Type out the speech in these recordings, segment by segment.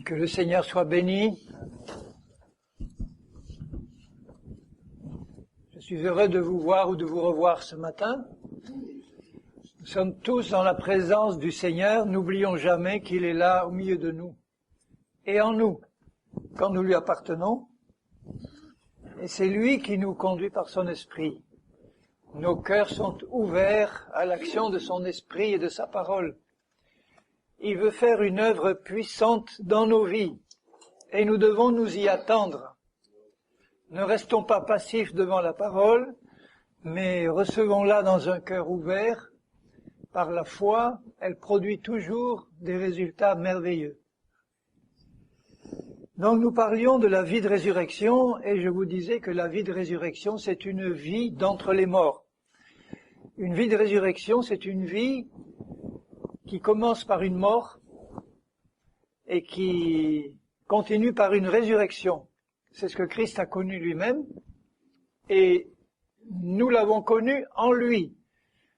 Que le Seigneur soit béni. Je suis heureux de vous voir ou de vous revoir ce matin. Nous sommes tous dans la présence du Seigneur. N'oublions jamais qu'il est là au milieu de nous et en nous, quand nous lui appartenons. Et c'est lui qui nous conduit par son esprit. Nos cœurs sont ouverts à l'action de son esprit et de sa parole. Il veut faire une œuvre puissante dans nos vies et nous devons nous y attendre. Ne restons pas passifs devant la parole, mais recevons-la dans un cœur ouvert. Par la foi, elle produit toujours des résultats merveilleux. Donc nous parlions de la vie de résurrection et je vous disais que la vie de résurrection, c'est une vie d'entre les morts. Une vie de résurrection, c'est une vie qui commence par une mort et qui continue par une résurrection. C'est ce que Christ a connu lui-même et nous l'avons connu en lui.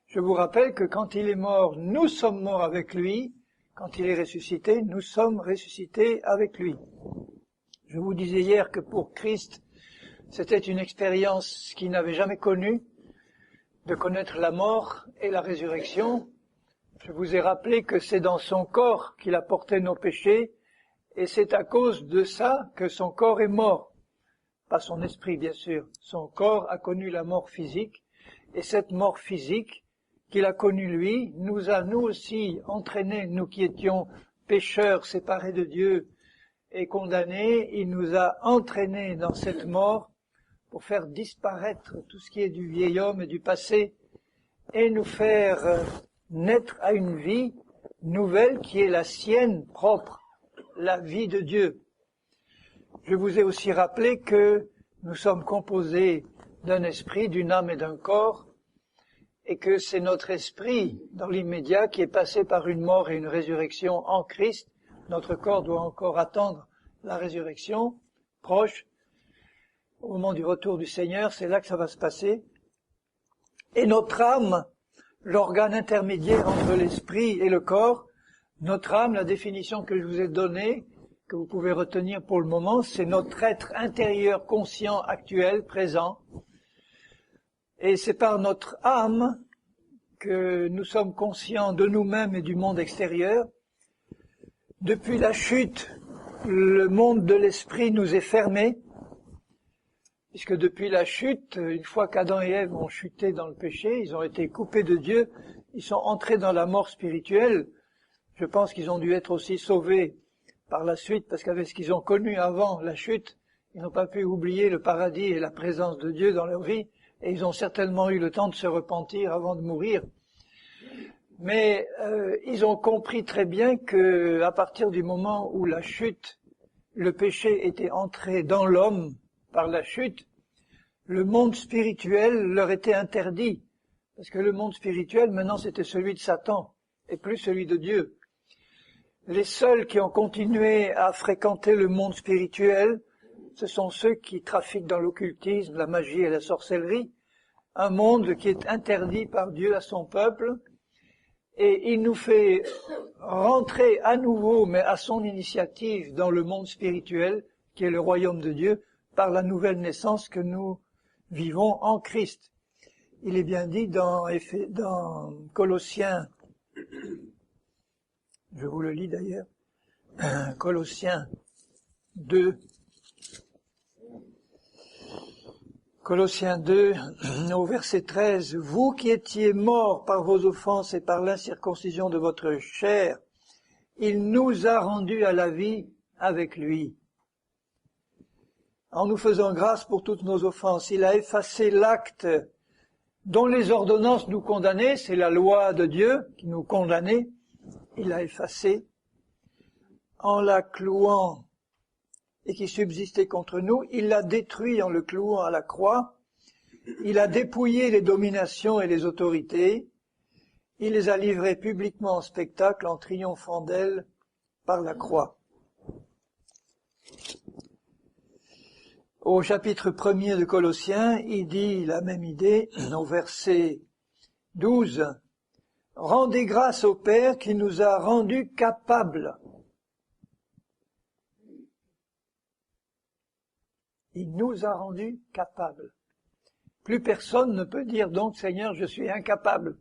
Je vous rappelle que quand il est mort, nous sommes morts avec lui. Quand il est ressuscité, nous sommes ressuscités avec lui. Je vous disais hier que pour Christ, c'était une expérience qu'il n'avait jamais connue, de connaître la mort et la résurrection. Je vous ai rappelé que c'est dans son corps qu'il a porté nos péchés, et c'est à cause de ça que son corps est mort. Pas son esprit, bien sûr. Son corps a connu la mort physique, et cette mort physique qu'il a connue lui, nous a nous aussi entraînés, nous qui étions pécheurs, séparés de Dieu et condamnés, il nous a entraînés dans cette mort pour faire disparaître tout ce qui est du vieil homme et du passé, et nous faire naître à une vie nouvelle qui est la sienne propre, la vie de Dieu. Je vous ai aussi rappelé que nous sommes composés d'un esprit, d'une âme et d'un corps, et que c'est notre esprit, dans l'immédiat, qui est passé par une mort et une résurrection en Christ. Notre corps doit encore attendre la résurrection proche. Au moment du retour du Seigneur, c'est là que ça va se passer. Et notre âme, l'organe intermédiaire entre l'esprit et le corps, notre âme, la définition que je vous ai donnée, que vous pouvez retenir pour le moment, c'est notre être intérieur conscient, actuel, présent. Et c'est par notre âme que nous sommes conscients de nous-mêmes et du monde extérieur. Depuis la chute, le monde de l'esprit nous est fermé, puisque depuis la chute, une fois qu'Adam et Ève ont chuté dans le péché, ils ont été coupés de Dieu, ils sont entrés dans la mort spirituelle. Je pense qu'ils ont dû être aussi sauvés par la suite, parce qu'avec ce qu'ils ont connu avant la chute, ils n'ont pas pu oublier le paradis et la présence de Dieu dans leur vie, et ils ont certainement eu le temps de se repentir avant de mourir. Mais ils ont compris très bien que, à partir du moment où la chute, le péché était entré dans l'homme, par la chute, le monde spirituel leur était interdit. Parce que le monde spirituel, maintenant, c'était celui de Satan, et plus celui de Dieu. Les seuls qui ont continué à fréquenter le monde spirituel, ce sont ceux qui trafiquent dans l'occultisme, la magie et la sorcellerie, un monde qui est interdit par Dieu à son peuple, et il nous fait rentrer à nouveau, mais à son initiative, dans le monde spirituel, qui est le royaume de Dieu, par la nouvelle naissance que nous vivons en Christ. Il est bien dit dans Colossiens, je vous le lis d'ailleurs, Colossiens 2, au verset 13, « Vous qui étiez morts par vos offenses et par l'incirconcision de votre chair, il nous a rendus à la vie avec lui. En nous faisant grâce pour toutes nos offenses, il a effacé l'acte dont les ordonnances nous condamnaient, c'est la loi de Dieu qui nous condamnait, il l'a effacé, en la clouant et qui subsistait contre nous, il l'a détruit en le clouant à la croix, il a dépouillé les dominations et les autorités, il les a livrées publiquement en spectacle en triomphant d'elles par la croix. » Au chapitre 1er de Colossiens, il dit la même idée, au verset 12, « Rendez grâce au Père qui nous a rendus capables Il nous a rendus capables. Plus personne ne peut dire donc, Seigneur, je suis incapable.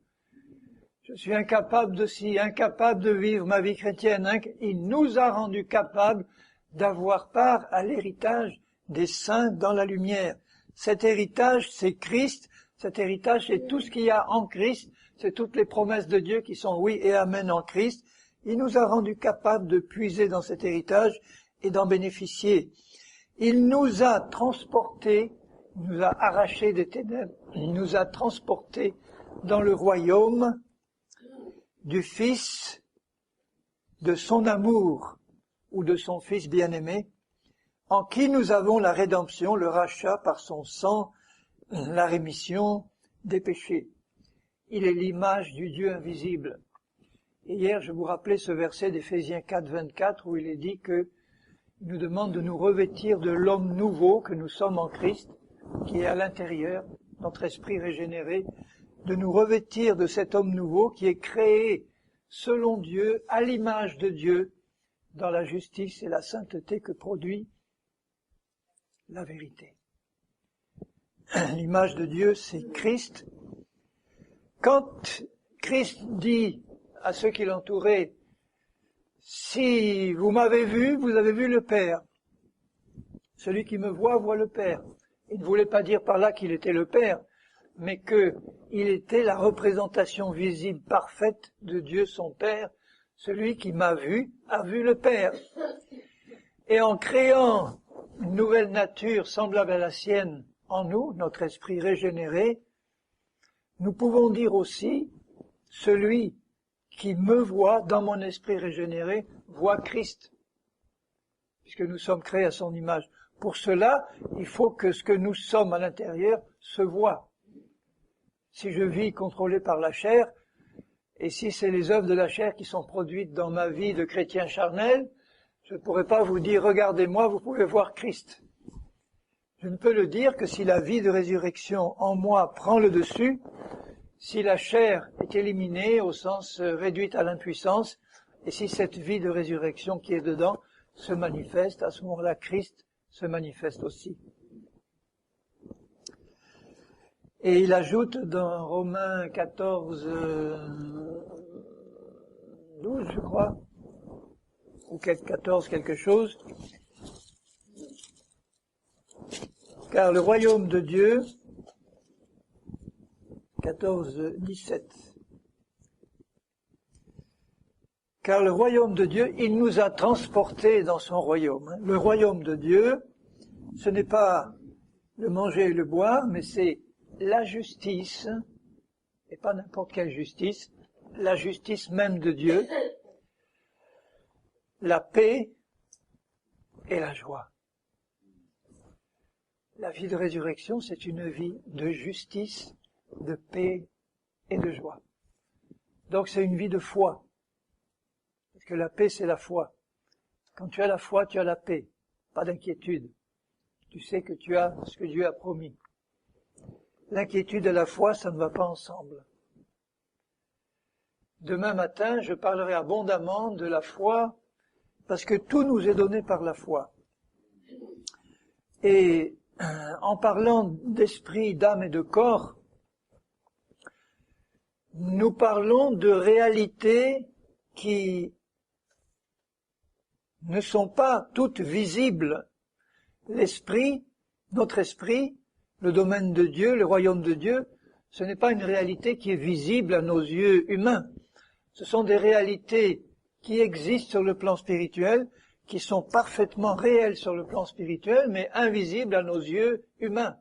Je suis incapable de ci, incapable de vivre ma vie chrétienne. Il nous a rendus capables d'avoir part à l'héritage des saints dans la lumière. Cet héritage, c'est Christ. Cet héritage, c'est tout ce qu'il y a en Christ. C'est toutes les promesses de Dieu qui sont oui et amen en Christ. Il nous a rendus capables de puiser dans cet héritage et d'en bénéficier. Il nous a transportés, il nous a arrachés des ténèbres, il nous a transportés dans le royaume du Fils de son amour ou de son Fils bien-aimé, en qui nous avons la rédemption, le rachat par son sang, la rémission des péchés. Il est l'image du Dieu invisible. Et hier, je vous rappelais ce verset d'Éphésiens 4, 24, où il est dit que il nous demande de nous revêtir de l'homme nouveau que nous sommes en Christ, qui est à l'intérieur, notre esprit régénéré, de nous revêtir de cet homme nouveau qui est créé selon Dieu, à l'image de Dieu, dans la justice et la sainteté que produit la vérité. L'image de Dieu, c'est Christ. Quand Christ dit à ceux qui l'entouraient, si vous m'avez vu, vous avez vu le Père. Celui qui me voit, voit le Père. Il ne voulait pas dire par là qu'il était le Père, mais qu'il était la représentation visible parfaite de Dieu son Père. Celui qui m'a vu a vu le Père. Et en créant une nouvelle nature semblable à la sienne en nous, notre esprit régénéré, nous pouvons dire aussi, celui qui me voit dans mon esprit régénéré, voit Christ, puisque nous sommes créés à son image. Pour cela, il faut que ce que nous sommes à l'intérieur se voit. Si je vis contrôlé par la chair, et si c'est les œuvres de la chair qui sont produites dans ma vie de chrétien charnel, je ne pourrais pas vous dire, regardez-moi, vous pouvez voir Christ. Je ne peux le dire que si la vie de résurrection en moi prend le dessus, si la chair est éliminée au sens réduite à l'impuissance, et si cette vie de résurrection qui est dedans se manifeste, à ce moment-là, Christ se manifeste aussi. Et il ajoute dans Romains 14, 12, je crois, ou 14 quelque chose, car le royaume de Dieu, 14, 17. Car le royaume de Dieu, il nous a transportés dans son royaume. Le royaume de Dieu, ce n'est pas le manger et le boire, mais c'est la justice, et pas n'importe quelle justice, la justice même de Dieu, la paix et la joie. La vie de résurrection, c'est une vie de justice, de paix et de joie. Donc c'est une vie de foi. Parce que la paix, c'est la foi. Quand tu as la foi, tu as la paix. Pas d'inquiétude. Tu sais que tu as ce que Dieu a promis. L'inquiétude et la foi, ça ne va pas ensemble. Demain matin, je parlerai abondamment de la foi, parce que tout nous est donné par la foi. Et en parlant d'esprit, d'âme et de corps, nous parlons de réalités qui ne sont pas toutes visibles. L'esprit, notre esprit, le domaine de Dieu, le royaume de Dieu, ce n'est pas une réalité qui est visible à nos yeux humains. Ce sont des réalités qui existent sur le plan spirituel, qui sont parfaitement réelles sur le plan spirituel, mais invisibles à nos yeux humains.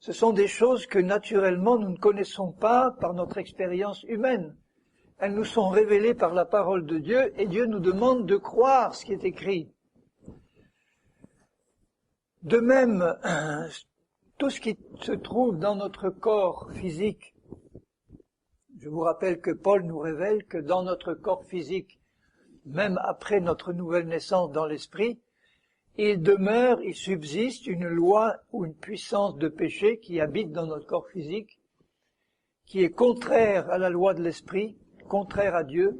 Ce sont des choses que naturellement nous ne connaissons pas par notre expérience humaine. Elles nous sont révélées par la parole de Dieu et Dieu nous demande de croire ce qui est écrit. De même, tout ce qui se trouve dans notre corps physique, je vous rappelle que Paul nous révèle que dans notre corps physique, même après notre nouvelle naissance dans l'esprit, il demeure, il subsiste une loi ou une puissance de péché qui habite dans notre corps physique, qui est contraire à la loi de l'esprit, contraire à Dieu,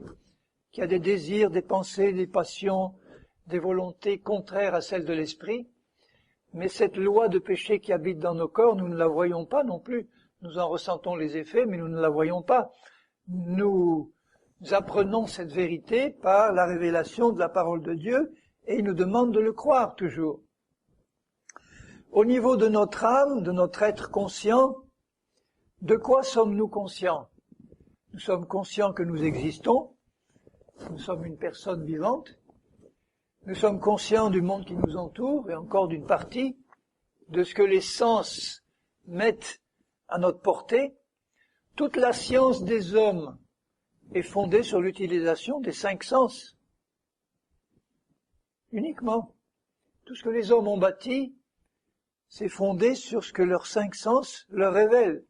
qui a des désirs, des pensées, des passions, des volontés contraires à celles de l'esprit. Mais cette loi de péché qui habite dans nos corps, nous ne la voyons pas non plus. Nous en ressentons les effets, mais nous ne la voyons pas. Nous apprenons cette vérité par la révélation de la parole de Dieu, et il nous demande de le croire toujours. Au niveau de notre âme, de notre être conscient, de quoi sommes-nous conscients? Nous sommes conscients que nous existons, nous sommes une personne vivante, nous sommes conscients du monde qui nous entoure, et encore d'une partie, de ce que les sens mettent à notre portée. Toute la science des hommes est fondée sur l'utilisation des 5 sens. Uniquement. Tout ce que les hommes ont bâti, c'est fondé sur ce que leurs 5 sens leur révèlent.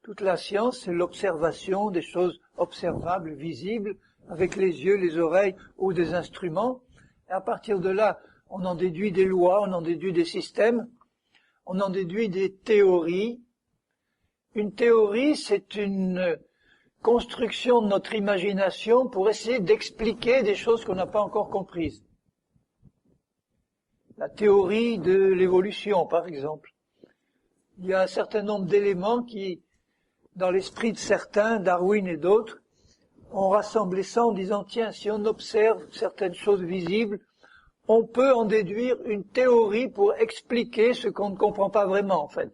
Toute la science, c'est l'observation des choses observables, visibles, avec les yeux, les oreilles ou des instruments. Et à partir de là, on en déduit des lois, on en déduit des systèmes, on en déduit des théories. Une théorie, c'est une construction de notre imagination pour essayer d'expliquer des choses qu'on n'a pas encore comprises. La théorie de l'évolution, par exemple. Il y a un certain nombre d'éléments qui, dans l'esprit de certains, Darwin et d'autres, ont rassemblé ça en disant, tiens, si on observe certaines choses visibles, on peut en déduire une théorie pour expliquer ce qu'on ne comprend pas vraiment, en fait.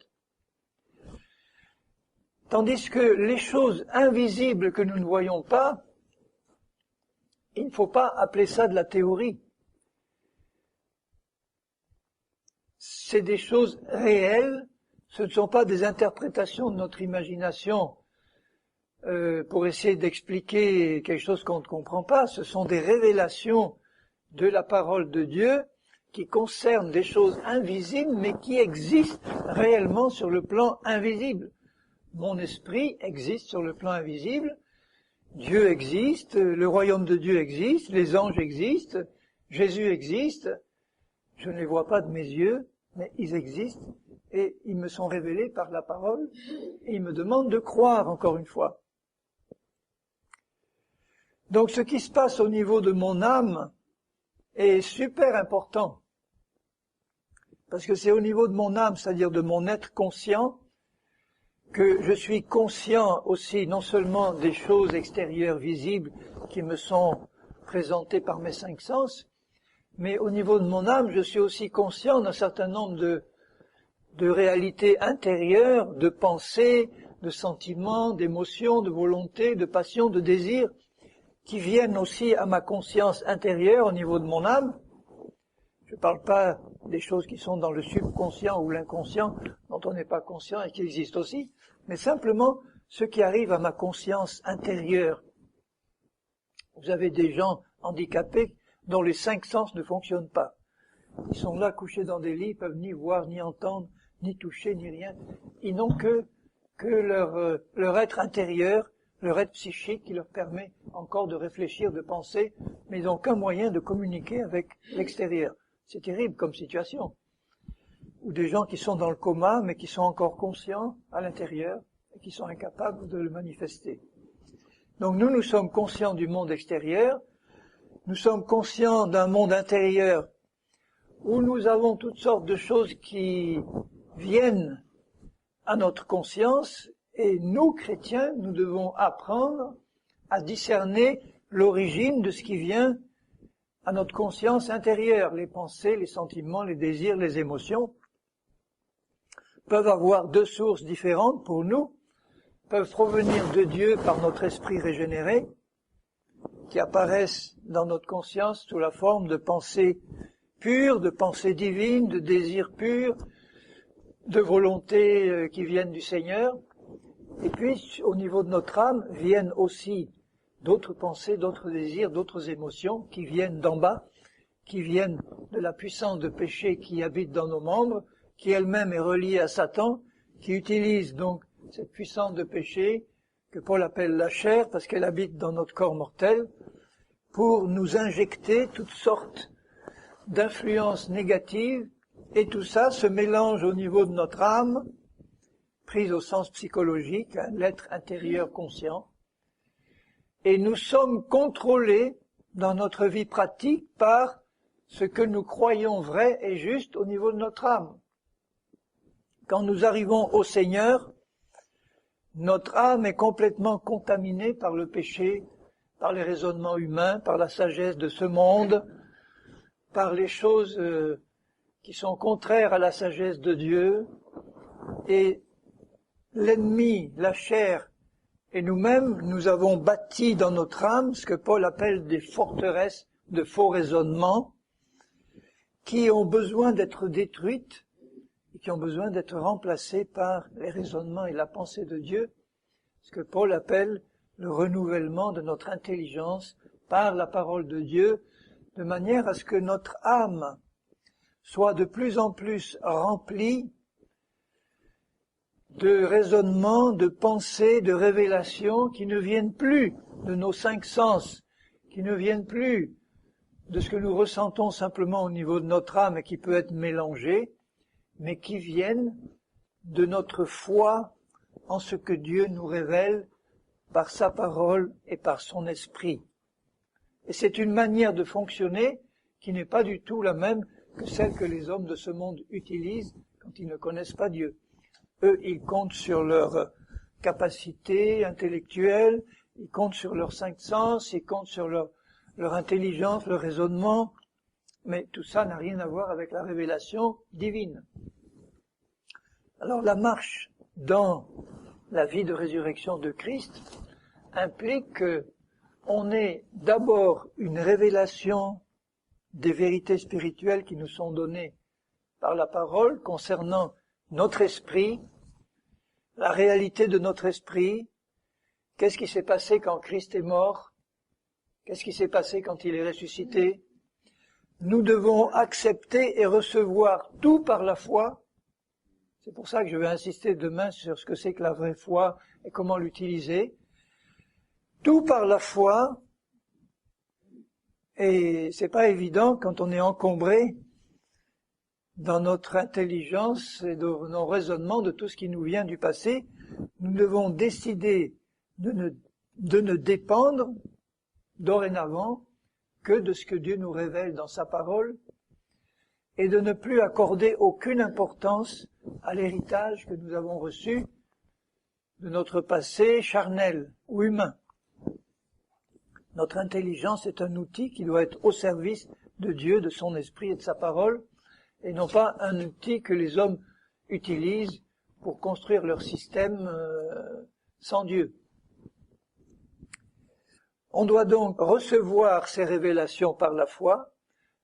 Tandis que les choses invisibles que nous ne voyons pas, il ne faut pas appeler ça de la théorie. C'est des choses réelles, ce ne sont pas des interprétations de notre imagination pour essayer d'expliquer quelque chose qu'on ne comprend pas. Ce sont des révélations de la parole de Dieu qui concernent des choses invisibles mais qui existent réellement sur le plan invisible. Mon esprit existe sur le plan invisible, Dieu existe, le royaume de Dieu existe, les anges existent, Jésus existe. Je ne les vois pas de mes yeux, mais ils existent et ils me sont révélés par la parole et ils me demandent de croire encore une fois. Donc ce qui se passe au niveau de mon âme est super important parce que c'est au niveau de mon âme, c'est-à-dire de mon être conscient, que je suis conscient aussi non seulement des choses extérieures visibles qui me sont présentées par mes 5 sens, mais au niveau de mon âme, je suis aussi conscient d'un certain nombre de réalités intérieures, de pensées, de sentiments, d'émotions, de volontés, de passions, de désirs, qui viennent aussi à ma conscience intérieure au niveau de mon âme. Je ne parle pas des choses qui sont dans le subconscient ou l'inconscient, dont on n'est pas conscient et qui existent aussi, mais simplement ce qui arrive à ma conscience intérieure. Vous avez des gens handicapés dont les 5 sens ne fonctionnent pas. Ils sont là couchés dans des lits, ils peuvent ni voir, ni entendre, ni toucher, ni rien. Ils n'ont que leur être intérieur, leur être psychique qui leur permet encore de réfléchir, de penser, mais ils n'ont qu'un moyen de communiquer avec l'extérieur. C'est terrible comme situation. Ou des gens qui sont dans le coma, mais qui sont encore conscients à l'intérieur, et qui sont incapables de le manifester. Donc nous sommes conscients du monde extérieur, nous sommes conscients d'un monde intérieur où nous avons toutes sortes de choses qui viennent à notre conscience, et nous, chrétiens, nous devons apprendre à discerner l'origine de ce qui vient à notre conscience intérieure. Les pensées, les sentiments, les désirs, les émotions peuvent avoir 2 sources différentes pour nous, peuvent provenir de Dieu par notre esprit régénéré, qui apparaissent dans notre conscience sous la forme de pensées pures, de pensées divines, de désirs purs, de volontés qui viennent du Seigneur. Et puis, au niveau de notre âme, viennent aussi d'autres pensées, d'autres désirs, d'autres émotions qui viennent d'en bas, qui viennent de la puissance de péché qui habite dans nos membres, qui elle-même est reliée à Satan, qui utilise donc cette puissance de péché, que Paul appelle la chair, parce qu'elle habite dans notre corps mortel, pour nous injecter toutes sortes d'influences négatives, et tout ça se mélange au niveau de notre âme, prise au sens psychologique, l'être intérieur conscient, et nous sommes contrôlés dans notre vie pratique par ce que nous croyons vrai et juste au niveau de notre âme. Quand nous arrivons au Seigneur, notre âme est complètement contaminée par le péché, par les raisonnements humains, par la sagesse de ce monde, par les choses qui sont contraires à la sagesse de Dieu, et l'ennemi, la chair, et nous-mêmes, nous avons bâti dans notre âme ce que Paul appelle des forteresses de faux raisonnements, qui ont besoin d'être détruites, et qui ont besoin d'être remplacées par les raisonnements et la pensée de Dieu, ce que Paul appelle le renouvellement de notre intelligence par la parole de Dieu, de manière à ce que notre âme soit de plus en plus remplie de raisonnements, de pensées, de révélations qui ne viennent plus de nos cinq sens, qui ne viennent plus de ce que nous ressentons simplement au niveau de notre âme et qui peut être mélangé, mais qui viennent de notre foi en ce que Dieu nous révèle par sa parole et par son esprit. Et c'est une manière de fonctionner qui n'est pas du tout la même que celle que les hommes de ce monde utilisent quand ils ne connaissent pas Dieu. Eux, ils comptent sur leur capacité intellectuelle, ils comptent sur leurs cinq sens, ils comptent sur leur intelligence, leur raisonnement, mais tout ça n'a rien à voir avec la révélation divine. Alors la marche dans la vie de résurrection de Christ implique qu'on ait d'abord une révélation des vérités spirituelles qui nous sont données par la parole concernant notre esprit, la réalité de notre esprit, qu'est-ce qui s'est passé quand Christ est mort, qu'est-ce qui s'est passé quand il est ressuscité. Nous devons accepter et recevoir tout par la foi. C'est pour ça que je vais insister demain sur ce que c'est que la vraie foi et comment l'utiliser. Tout par la foi, et c'est pas évident quand on est encombré dans notre intelligence et dans nos raisonnements de tout ce qui nous vient du passé. Nous devons décider de ne dépendre dorénavant que de ce que Dieu nous révèle dans sa parole et de ne plus accorder aucune importance à l'héritage que nous avons reçu de notre passé charnel ou humain. Notre intelligence est un outil qui doit être au service de Dieu, de son esprit et de sa parole, et non pas un outil que les hommes utilisent pour construire leur système sans Dieu. On doit donc recevoir ces révélations par la foi,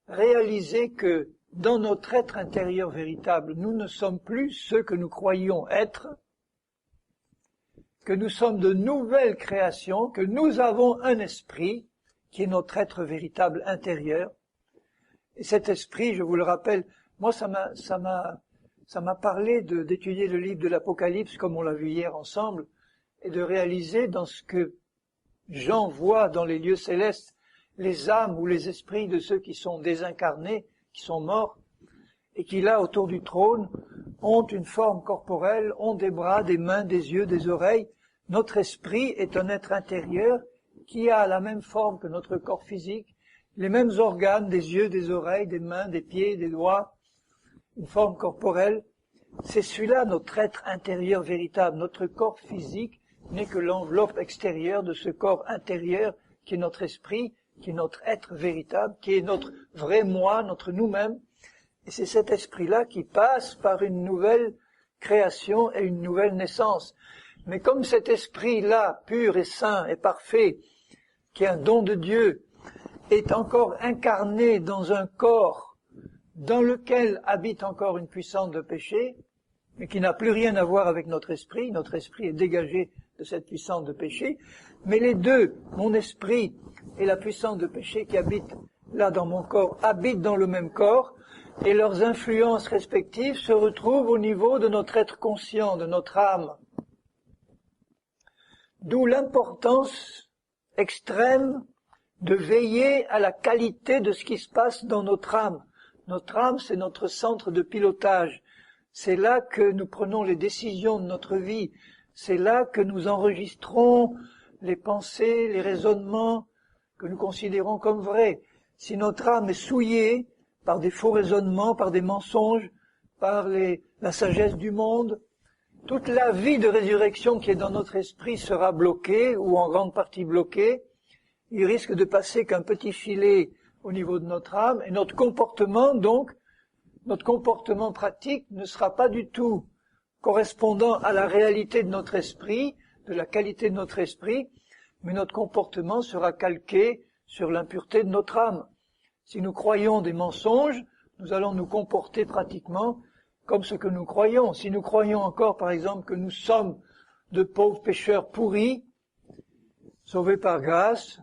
réaliser que dans notre être intérieur véritable, nous ne sommes plus ceux que nous croyions être, que nous sommes de nouvelles créations, que nous avons un esprit qui est notre être véritable intérieur. Et cet esprit, je vous le rappelle, moi ça m'a parlé d'étudier le livre de l'Apocalypse comme on l'a vu hier ensemble et de réaliser dans ce que Jean voit dans les lieux célestes les âmes ou les esprits de ceux qui sont désincarnés, qui sont morts, et qui là, autour du trône, ont une forme corporelle, ont des bras, des mains, des yeux, des oreilles. Notre esprit est un être intérieur qui a la même forme que notre corps physique, les mêmes organes, des yeux, des oreilles, des mains, des pieds, des doigts, une forme corporelle. C'est celui-là notre être intérieur véritable. Notre corps physique n'est que l'enveloppe extérieure de ce corps intérieur qui est notre esprit, qui est notre être véritable, qui est notre vrai moi, notre nous-mêmes. Et c'est cet esprit-là qui passe par une nouvelle création et une nouvelle naissance. Mais comme cet esprit-là, pur et saint et parfait, qui est un don de Dieu, est encore incarné dans un corps dans lequel habite encore une puissance de péché, mais qui n'a plus rien à voir avec notre esprit est dégagé de cette puissance de péché, mais les deux, mon esprit et la puissance de péché qui habite là dans mon corps, habitent dans le même corps, et leurs influences respectives se retrouvent au niveau de notre être conscient, de notre âme. D'où l'importance extrême de veiller à la qualité de ce qui se passe dans notre âme. Notre âme, c'est notre centre de pilotage. C'est là que nous prenons les décisions de notre vie. C'est là que nous enregistrons les pensées, les raisonnements que nous considérons comme vrais. si notre âme est souillée par des faux raisonnements, par des mensonges, par la sagesse du monde, toute la vie de résurrection qui est dans notre esprit sera bloquée, ou en grande partie bloquée. Il risque de passer qu'un petit filet au niveau de notre âme, et notre comportement, donc, notre comportement pratique ne sera pas du tout correspondant à la réalité de notre esprit, de la qualité de notre esprit, mais notre comportement sera calqué sur l'impureté de notre âme. Si nous croyons des mensonges, nous allons nous comporter pratiquement comme ce que nous croyons. Si nous croyons encore, par exemple, que nous sommes de pauvres pécheurs pourris, sauvés par grâce,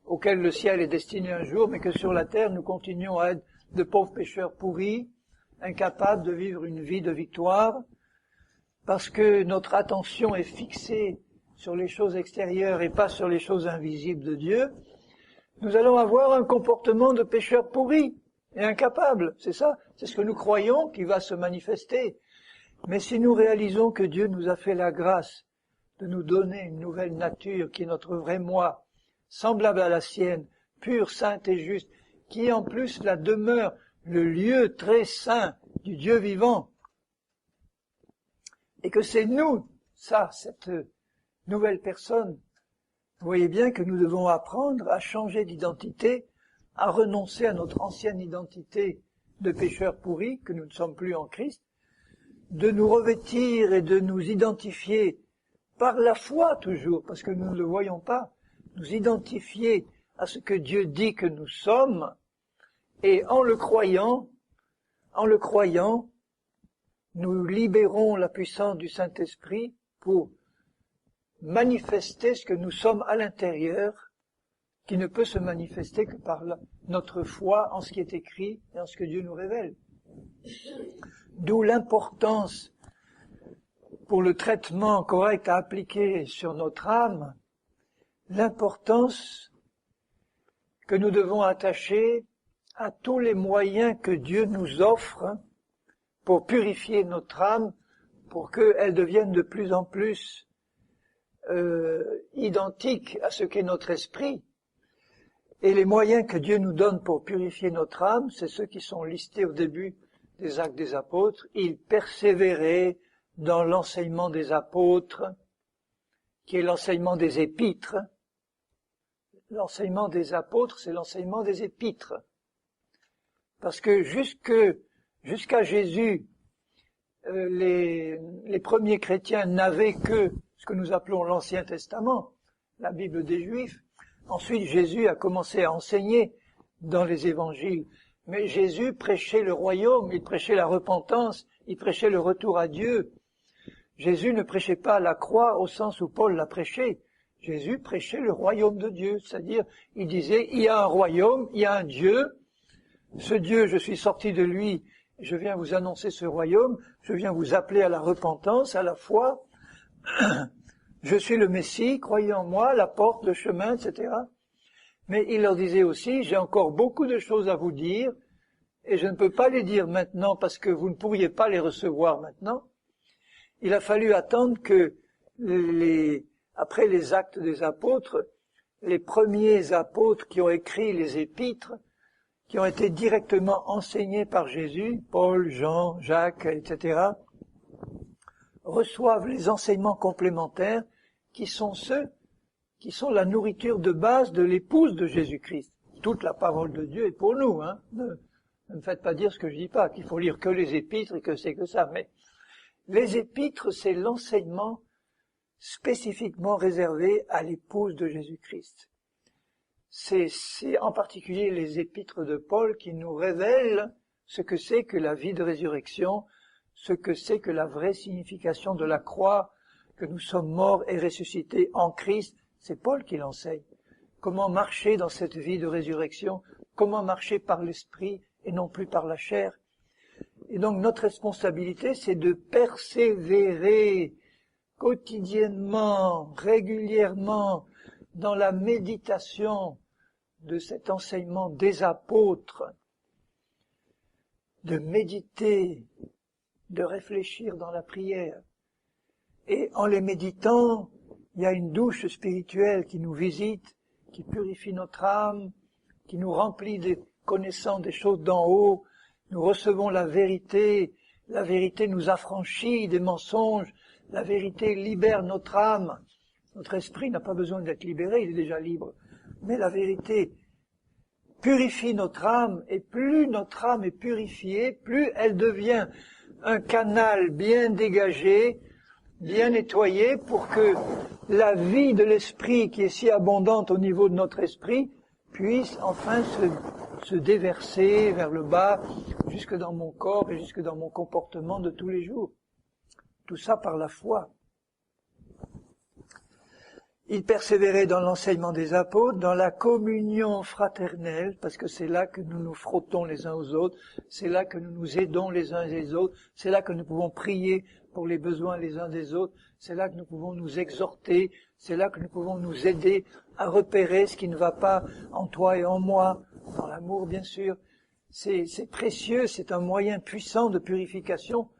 auxquels le ciel est destiné un jour, mais que sur la terre, nous continuons à être de pauvres pécheurs pourris, incapables de vivre une vie de victoire, parce que notre attention est fixée sur les choses extérieures et pas sur les choses invisibles de Dieu, nous allons avoir un comportement de pécheurs pourris et incapables. C'est ça, c'est ce que nous croyons qui va se manifester. Mais si nous réalisons que Dieu nous a fait la grâce de nous donner une nouvelle nature qui est notre vrai moi, semblable à la sienne, pure, sainte et juste, qui est en plus la demeure, le lieu très saint du Dieu vivant, et que c'est nous, ça, cette nouvelle personne, vous voyez bien que nous devons apprendre à changer d'identité, à renoncer à notre ancienne identité de pécheurs pourris, que nous ne sommes plus en Christ, de nous revêtir et de nous identifier par la foi toujours, parce que nous ne le voyons pas, nous identifier à ce que Dieu dit que nous sommes, et en le croyant, nous libérons la puissance du Saint-Esprit pour manifester ce que nous sommes à l'intérieur, qui ne peut se manifester que par notre foi en ce qui est écrit et en ce que Dieu nous révèle. D'où l'importance pour le traitement correct à appliquer sur notre âme, l'importance que nous devons attacher à tous les moyens que Dieu nous offre pour purifier notre âme, pour qu'elle devienne de plus en plus identique à ce qu'est notre esprit. Et les moyens que Dieu nous donne pour purifier notre âme, c'est ceux qui sont listés au début des Actes des Apôtres. Ils persévéraient dans l'enseignement des apôtres, qui est l'enseignement des épîtres. L'enseignement des apôtres, c'est l'enseignement des épîtres. Parce que jusqu'à Jésus, les premiers chrétiens n'avaient que ce que nous appelons l'Ancien Testament, la Bible des Juifs. Ensuite, Jésus a commencé à enseigner dans les évangiles. Mais Jésus prêchait le royaume, il prêchait la repentance, il prêchait le retour à Dieu. Jésus ne prêchait pas la croix au sens où Paul l'a prêché. Jésus prêchait le royaume de Dieu, c'est-à-dire, il disait, il y a un royaume, il y a un Dieu. Ce Dieu, je suis sorti de lui, je viens vous annoncer ce royaume, je viens vous appeler à la repentance, à la foi. Je suis le Messie, croyez en moi, la porte, le chemin, etc. Mais il leur disait aussi, j'ai encore beaucoup de choses à vous dire, et je ne peux pas les dire maintenant parce que vous ne pourriez pas les recevoir maintenant. Il a fallu attendre que après les Actes des Apôtres, les premiers apôtres qui ont écrit les épîtres, qui ont été directement enseignés par Jésus, Paul, Jean, Jacques, etc., reçoivent les enseignements complémentaires qui sont ceux qui sont la nourriture de base de l'épouse de Jésus-Christ. Toute la parole de Dieu est pour nous, hein. Ne me faites pas dire ce que je dis pas, qu'il faut lire que les épîtres et que c'est que ça, mais les épîtres, c'est l'enseignement spécifiquement réservé à l'épouse de Jésus-Christ. C'est en particulier les épîtres de Paul qui nous révèlent ce que c'est que la vie de résurrection, ce que c'est que la vraie signification de la croix, que nous sommes morts et ressuscités en Christ. C'est Paul qui l'enseigne. Comment marcher dans cette vie de résurrection, comment marcher par l'esprit et non plus par la chair. Et donc notre responsabilité, c'est de persévérer quotidiennement, régulièrement, dans la méditation de cet enseignement des apôtres, de méditer, de réfléchir dans la prière. Et en les méditant, il y a une douche spirituelle qui nous visite, qui purifie notre âme, qui nous remplit de connaissance des choses d'en haut. Nous recevons la vérité nous affranchit des mensonges, la vérité libère notre âme. Notre esprit n'a pas besoin d'être libéré, il est déjà libre. Mais la vérité purifie notre âme, et plus notre âme est purifiée, plus elle devient un canal bien dégagé, bien nettoyé, pour que la vie de l'esprit, qui est si abondante au niveau de notre esprit, puisse enfin se déverser vers le bas, jusque dans mon corps et jusque dans mon comportement de tous les jours. Tout ça par la foi. Il persévérait dans l'enseignement des apôtres, dans la communion fraternelle, parce que c'est là que nous nous frottons les uns aux autres, c'est là que nous nous aidons les uns et les autres, c'est là que nous pouvons prier pour les besoins les uns des autres, c'est là que nous pouvons nous exhorter, c'est là que nous pouvons nous aider à repérer ce qui ne va pas en toi et en moi, dans l'amour bien sûr. C'est précieux, c'est un moyen puissant de purification,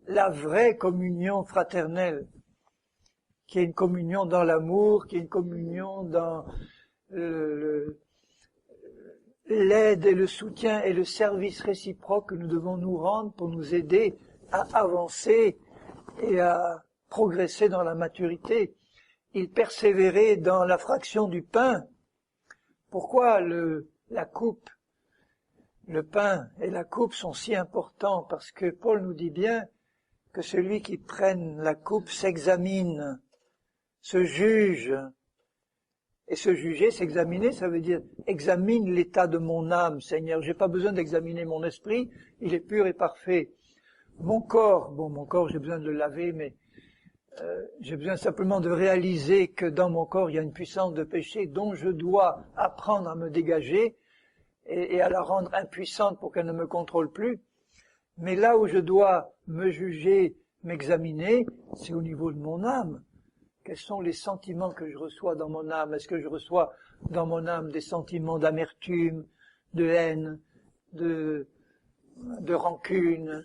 la vraie communion fraternelle, qui est une communion dans l'amour, qui est une communion dans l'aide et le soutien et le service réciproque que nous devons nous rendre pour nous aider à avancer et à progresser dans la maturité. Il persévérait dans la fraction du pain. Pourquoi la coupe, le pain et la coupe sont si importants? Parce que Paul nous dit bien que celui qui prenne la coupe s'examine, se juge. Et se juger, s'examiner, ça veut dire examine l'état de mon âme, Seigneur. J'ai pas besoin d'examiner mon esprit, il est pur et parfait. Mon corps, j'ai besoin de le laver, mais j'ai besoin simplement de réaliser que dans mon corps, il y a une puissance de péché dont je dois apprendre à me dégager et à la rendre impuissante pour qu'elle ne me contrôle plus. Mais là où je dois me juger, m'examiner, c'est au niveau de mon âme. Quels sont les sentiments que je reçois dans mon âme? Est-ce que je reçois dans mon âme des sentiments d'amertume, de haine, de rancune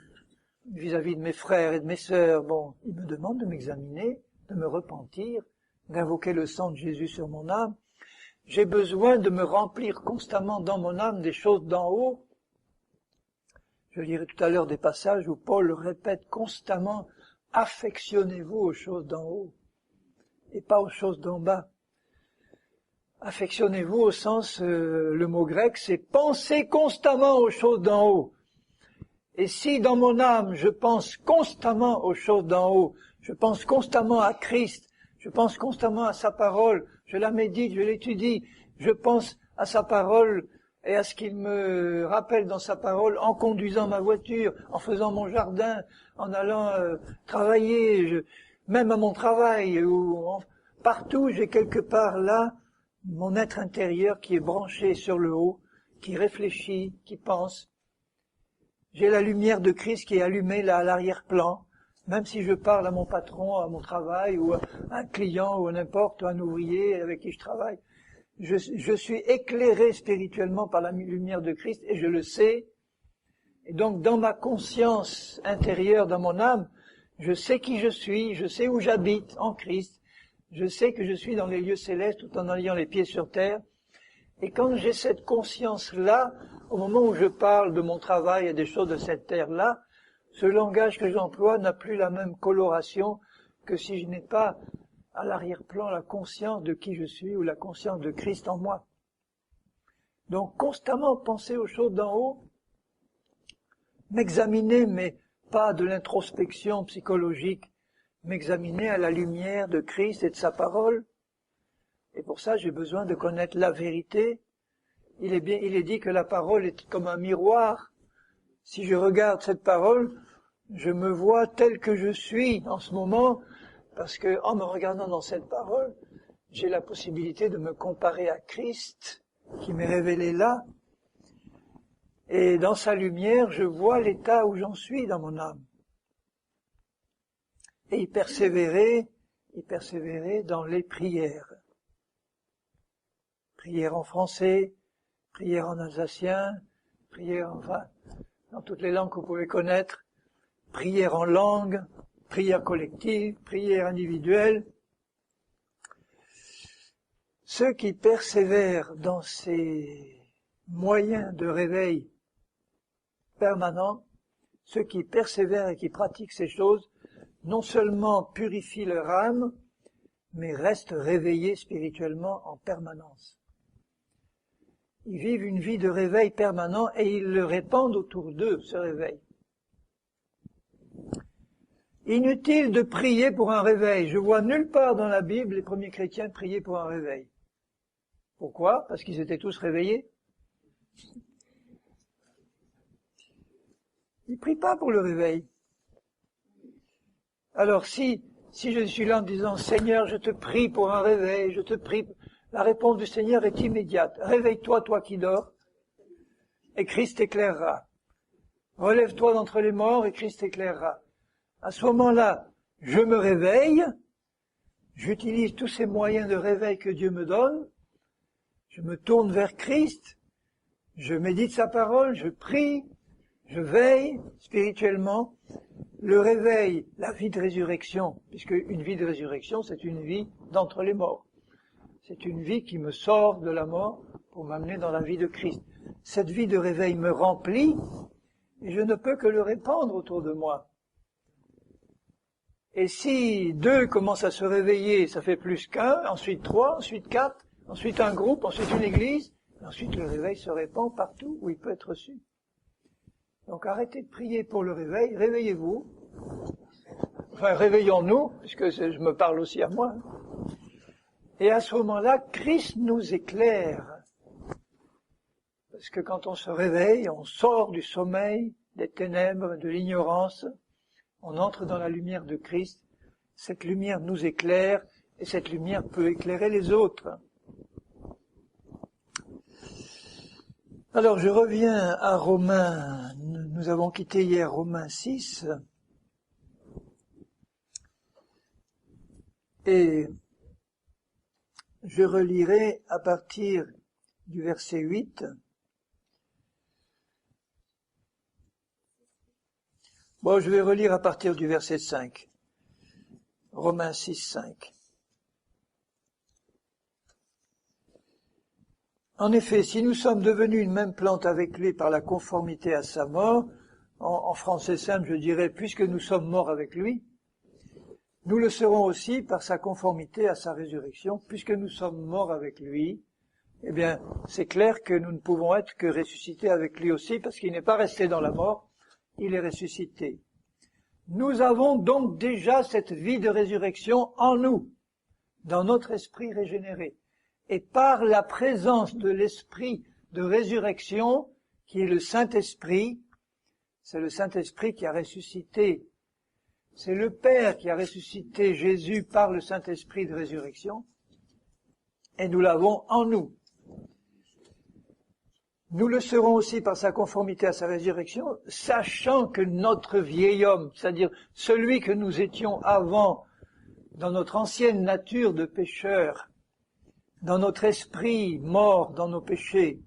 vis-à-vis de mes frères et de mes sœurs? Bon, il me demande de m'examiner, de me repentir, d'invoquer le sang de Jésus sur mon âme. J'ai besoin de me remplir constamment dans mon âme des choses d'en haut. Je lirai tout à l'heure des passages où Paul répète constamment « Affectionnez-vous aux choses d'en haut » et pas aux choses d'en bas. Affectionnez-vous au sens, le mot grec, c'est penser constamment aux choses d'en haut. Et si dans mon âme, je pense constamment aux choses d'en haut, je pense constamment à Christ, je pense constamment à sa parole, je la médite, je l'étudie, je pense à sa parole et à ce qu'il me rappelle dans sa parole en conduisant ma voiture, en faisant mon jardin, en allant travailler, même à mon travail, partout j'ai quelque part là mon être intérieur qui est branché sur le haut, qui réfléchit, qui pense. J'ai la lumière de Christ qui est allumée là à l'arrière-plan, même si je parle à mon patron, à mon travail, ou à un client, ou à n'importe, ou à un ouvrier avec qui je travaille. Je suis éclairé spirituellement par la lumière de Christ, et je le sais. Et donc, dans ma conscience intérieure, dans mon âme, je sais qui je suis, je sais où j'habite en Christ, je sais que je suis dans les lieux célestes tout en ayant les pieds sur terre. Et quand j'ai cette conscience-là, au moment où je parle de mon travail et des choses de cette terre-là, ce langage que j'emploie n'a plus la même coloration que si je n'ai pas à l'arrière-plan la conscience de qui je suis ou la conscience de Christ en moi. Donc constamment penser aux choses d'en haut, m'examiner, mais pas de l'introspection psychologique, m'examiner à la lumière de Christ et de sa parole. Et pour ça, j'ai besoin de connaître la vérité. Il est dit que la parole est comme un miroir. Si je regarde cette parole, je me vois tel que je suis en ce moment, parce que en me regardant dans cette parole, j'ai la possibilité de me comparer à Christ, qui m'est révélé là. Et dans sa lumière, je vois l'état où j'en suis dans mon âme. Et il persévérait dans les prières. Prières en français, prières en alsacien, prières, enfin, dans toutes les langues que vous pouvez connaître, prières en langue, prières collectives, prières individuelles. Ceux qui persévèrent dans ces moyen de réveil permanent, ceux qui persévèrent et qui pratiquent ces choses, non seulement purifient leur âme, mais restent réveillés spirituellement en permanence. Ils vivent une vie de réveil permanent et ils le répandent autour d'eux, ce réveil. Inutile de prier pour un réveil. Je vois nulle part dans la Bible les premiers chrétiens prier pour un réveil. Pourquoi? Parce qu'ils étaient tous réveillés. Ils ne prient pas pour le réveil. Alors si je suis là en disant « Seigneur, je te prie pour un réveil, je te prie », la réponse du Seigneur est immédiate. « Réveille-toi, toi qui dors, et Christ t'éclairera. Relève-toi d'entre les morts, et Christ t'éclairera. » À ce moment-là, je me réveille, j'utilise tous ces moyens de réveil que Dieu me donne, je me tourne vers Christ, je médite sa parole, je prie, je veille spirituellement. Le réveil, la vie de résurrection, puisque une vie de résurrection, c'est une vie d'entre les morts. C'est une vie qui me sort de la mort pour m'amener dans la vie de Christ. Cette vie de réveil me remplit et je ne peux que le répandre autour de moi. Et si 2 commencent à se réveiller, ça fait plus qu'1, ensuite 3, ensuite 4, ensuite un groupe, ensuite une église, et ensuite le réveil se répand partout où il peut être reçu. Donc arrêtez de prier pour le réveil, réveillez-vous. Enfin, réveillons-nous, puisque je me parle aussi à moi. Et à ce moment-là, Christ nous éclaire. Parce que quand on se réveille, on sort du sommeil, des ténèbres, de l'ignorance, on entre dans la lumière de Christ. Cette lumière nous éclaire, et cette lumière peut éclairer les autres. Alors je reviens à Romains, nous avons quitté hier Romains 6, et je relirai à partir du verset 8. Bon, je vais relire à partir du verset 5. Romains 6, 5. En effet, si nous sommes devenus une même plante avec lui par la conformité à sa mort, en français simple, je dirais, puisque nous sommes morts avec lui, nous le serons aussi par sa conformité à sa résurrection, puisque nous sommes morts avec lui. Eh bien, c'est clair que nous ne pouvons être que ressuscités avec lui aussi, parce qu'il n'est pas resté dans la mort, il est ressuscité. Nous avons donc déjà cette vie de résurrection en nous, dans notre esprit régénéré. Et par la présence de l'esprit de résurrection, qui est le Saint-Esprit, c'est le Saint-Esprit qui a ressuscité. C'est le Père qui a ressuscité Jésus par le Saint-Esprit de résurrection, et nous l'avons en nous. Nous le serons aussi par sa conformité à sa résurrection, sachant que notre vieil homme, c'est-à-dire celui que nous étions avant, dans notre ancienne nature de pécheur, dans notre esprit mort dans nos péchés,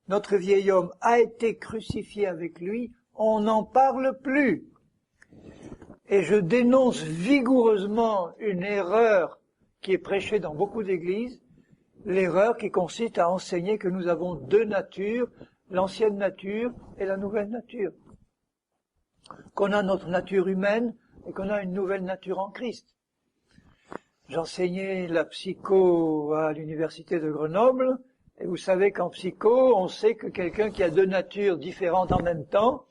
notre vieil homme a été crucifié avec lui, on n'en parle plus. Et je dénonce vigoureusement une erreur qui est prêchée dans beaucoup d'églises, l'erreur qui consiste à enseigner que nous avons 2 natures, l'ancienne nature et la nouvelle nature. Qu'on a notre nature humaine et qu'on a une nouvelle nature en Christ. J'enseignais la psycho à l'université de Grenoble, et vous savez qu'en psycho, on sait que quelqu'un qui a 2 natures différentes en même temps,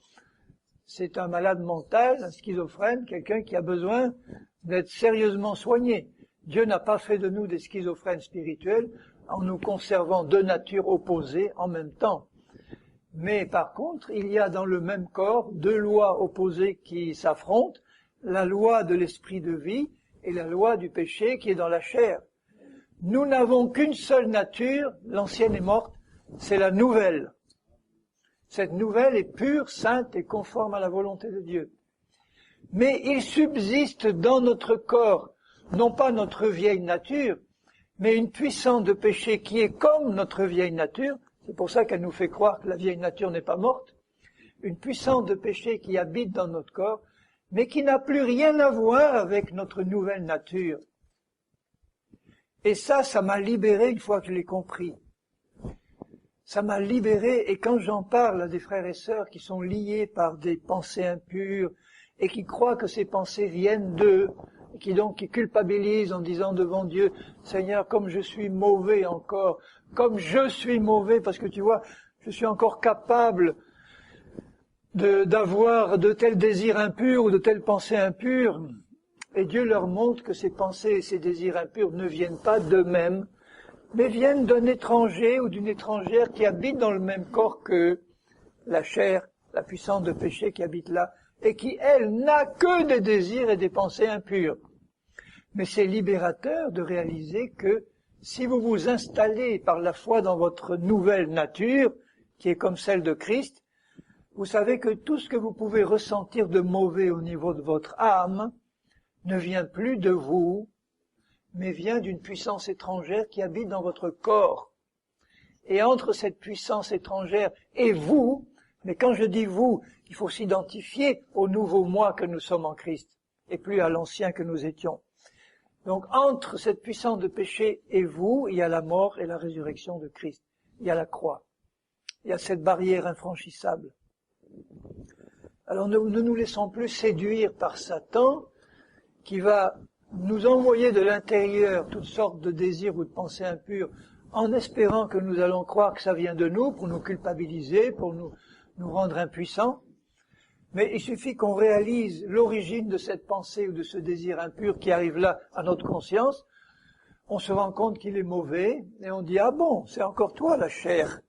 c'est un malade mental, un schizophrène, quelqu'un qui a besoin d'être sérieusement soigné. Dieu n'a pas fait de nous des schizophrènes spirituels en nous conservant 2 natures opposées en même temps. Mais par contre, il y a dans le même corps 2 lois opposées qui s'affrontent, la loi de l'esprit de vie et la loi du péché qui est dans la chair. Nous n'avons qu'une seule nature, l'ancienne est morte, c'est la nouvelle. Cette nouvelle est pure, sainte et conforme à la volonté de Dieu. Mais il subsiste dans notre corps, non pas notre vieille nature, mais une puissance de péché qui est comme notre vieille nature, c'est pour ça qu'elle nous fait croire que la vieille nature n'est pas morte, une puissance de péché qui habite dans notre corps, mais qui n'a plus rien à voir avec notre nouvelle nature. Et ça m'a libéré une fois que je l'ai compris. Ça m'a libéré, et quand j'en parle à des frères et sœurs qui sont liés par des pensées impures et qui croient que ces pensées viennent d'eux, qui culpabilisent en disant devant Dieu, Seigneur, comme je suis mauvais encore, comme je suis mauvais, parce que tu vois, je suis encore capable d'avoir de tels désirs impurs ou de telles pensées impures, et Dieu leur montre que ces pensées et ces désirs impurs ne viennent pas d'eux-mêmes, mais viennent d'un étranger ou d'une étrangère qui habite dans le même corps que la chair, la puissance de péché qui habite là, et qui, elle, n'a que des désirs et des pensées impures. Mais c'est libérateur de réaliser que si vous vous installez par la foi dans votre nouvelle nature, qui est comme celle de Christ, vous savez que tout ce que vous pouvez ressentir de mauvais au niveau de votre âme ne vient plus de vous, mais vient d'une puissance étrangère qui habite dans votre corps. Et entre cette puissance étrangère et vous, mais quand je dis vous, il faut s'identifier au nouveau moi que nous sommes en Christ, et plus à l'ancien que nous étions. Donc entre cette puissance de péché et vous, il y a la mort et la résurrection de Christ. Il y a la croix. Il y a cette barrière infranchissable. Alors ne nous laissons plus séduire par Satan, qui va nous envoyer de l'intérieur toutes sortes de désirs ou de pensées impures, en espérant que nous allons croire que ça vient de nous, pour nous culpabiliser, pour nous rendre impuissants. Mais il suffit qu'on réalise l'origine de cette pensée ou de ce désir impur qui arrive là à notre conscience, on se rend compte qu'il est mauvais, et on dit « Ah bon, c'est encore toi la chair,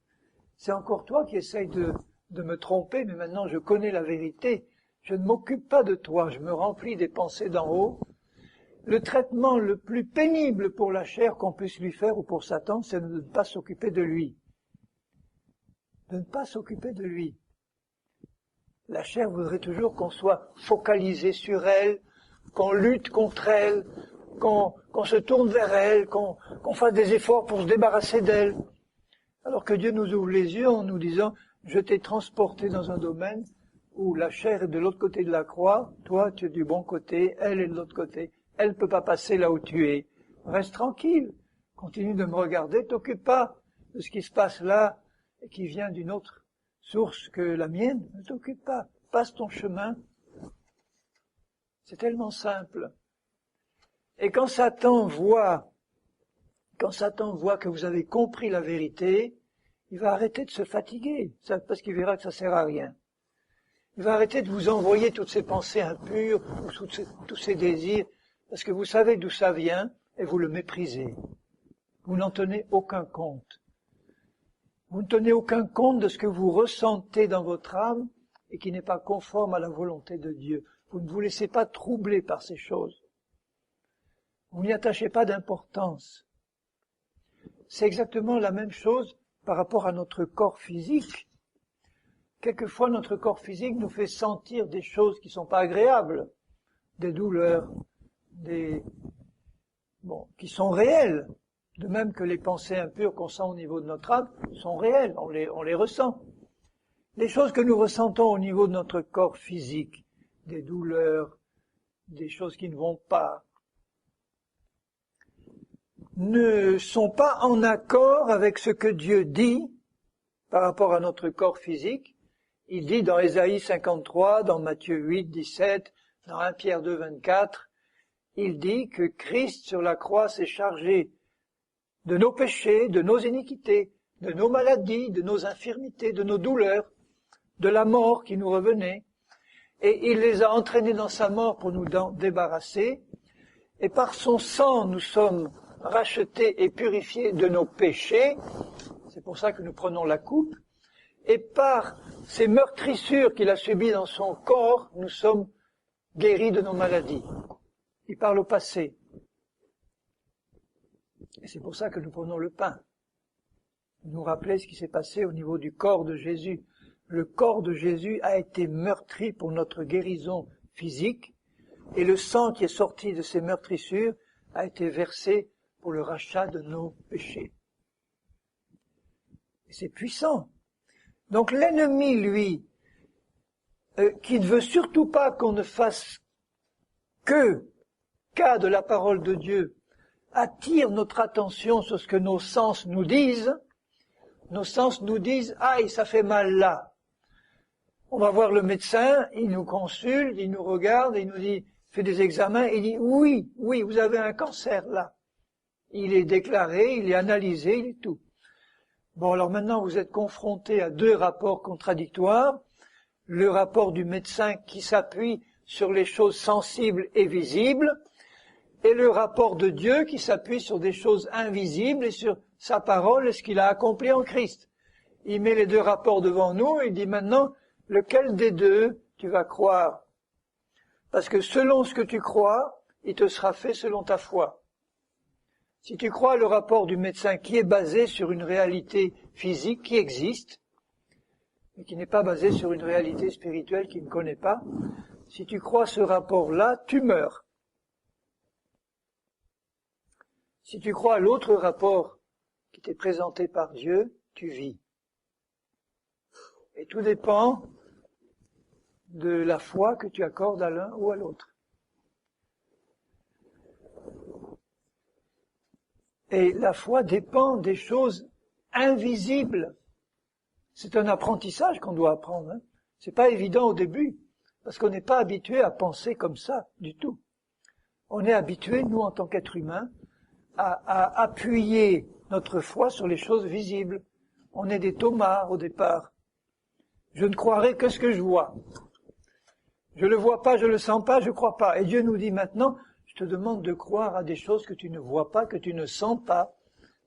c'est encore toi qui essaye de me tromper, mais maintenant je connais la vérité, je ne m'occupe pas de toi, je me remplis des pensées d'en haut. » Le traitement le plus pénible pour la chair qu'on puisse lui faire ou pour Satan, c'est de ne pas s'occuper de lui. De ne pas s'occuper de lui. La chair voudrait toujours qu'on soit focalisé sur elle, qu'on lutte contre elle, qu'on se tourne vers elle, qu'on fasse des efforts pour se débarrasser d'elle. Alors que Dieu nous ouvre les yeux en nous disant « Je t'ai transporté dans un domaine où la chair est de l'autre côté de la croix, toi tu es du bon côté, elle est de l'autre côté. Elle ne peut pas passer là où tu es. Reste tranquille, continue de me regarder, t'occupe pas de ce qui se passe là et qui vient d'une autre source que la mienne, ne t'occupe pas, passe ton chemin. » C'est tellement simple. Et quand Satan voit que vous avez compris la vérité, il va arrêter de se fatiguer, parce qu'il verra que ça sert à rien. Il va arrêter de vous envoyer toutes ces pensées impures, ou tous ces désirs, parce que vous savez d'où ça vient, et vous le méprisez. Vous n'en tenez aucun compte. Vous ne tenez aucun compte de ce que vous ressentez dans votre âme, et qui n'est pas conforme à la volonté de Dieu. Vous ne vous laissez pas troubler par ces choses. Vous n'y attachez pas d'importance. C'est exactement la même chose par rapport à notre corps physique. Quelquefois, notre corps physique nous fait sentir des choses qui ne sont pas agréables, des douleurs, qui sont réelles, de même que les pensées impures qu'on sent au niveau de notre âme sont réelles, on les ressent. Les choses que nous ressentons au niveau de notre corps physique, des douleurs, des choses qui ne vont pas, ne sont pas en accord avec ce que Dieu dit par rapport à notre corps physique. Il dit dans Ésaïe 53, dans Matthieu 8, 17, dans 1 Pierre 2, 24, il dit que Christ sur la croix s'est chargé de nos péchés, de nos iniquités, de nos maladies, de nos infirmités, de nos douleurs, de la mort qui nous revenait, et il les a entraînés dans sa mort pour nous en débarrasser, et par son sang nous sommes rachetés et purifiés de nos péchés, c'est pour ça que nous prenons la coupe, et par ces meurtrissures qu'il a subies dans son corps, nous sommes guéris de nos maladies. Il parle au passé. Et c'est pour ça que nous prenons le pain. Nous rappeler ce qui s'est passé au niveau du corps de Jésus. Le corps de Jésus a été meurtri pour notre guérison physique, et le sang qui est sorti de ces meurtrissures a été versé pour le rachat de nos péchés. Et c'est puissant. Donc l'ennemi, lui, qui ne veut surtout pas qu'on ne fasse cas de la parole de Dieu, attire notre attention sur ce que nos sens nous disent, nos sens nous disent « Aïe, ça fait mal là ». On va voir le médecin, il nous consulte, il nous regarde, il nous dit, fait des examens, il dit « Oui, oui, vous avez un cancer là ». Il est déclaré, il est analysé, il est tout. Bon, alors maintenant vous êtes confronté à deux rapports contradictoires. Le rapport du médecin qui s'appuie sur les choses sensibles et visibles, et le rapport de Dieu qui s'appuie sur des choses invisibles et sur sa parole et ce qu'il a accompli en Christ. Il met les deux rapports devant nous et il dit maintenant, lequel des deux tu vas croire? Parce que selon ce que tu crois, il te sera fait selon ta foi. Si tu crois le rapport du médecin qui est basé sur une réalité physique qui existe, mais qui n'est pas basé sur une réalité spirituelle qu'il ne connaît pas, si tu crois ce rapport-là, tu meurs. Si tu crois à l'autre rapport qui t'est présenté par Dieu, tu vis. Et tout dépend de la foi que tu accordes à l'un ou à l'autre. Et la foi dépend des choses invisibles. C'est un apprentissage qu'on doit apprendre. Hein. C'est pas évident au début, parce qu'on n'est pas habitué à penser comme ça du tout. On est habitué, nous, en tant qu'êtres humains, à appuyer notre foi sur les choses visibles. On est des tomards au départ. Je ne croirai que ce que je vois. Je le vois pas, je le sens pas, je crois pas. Et Dieu nous dit maintenant, je te demande de croire à des choses que tu ne vois pas, que tu ne sens pas,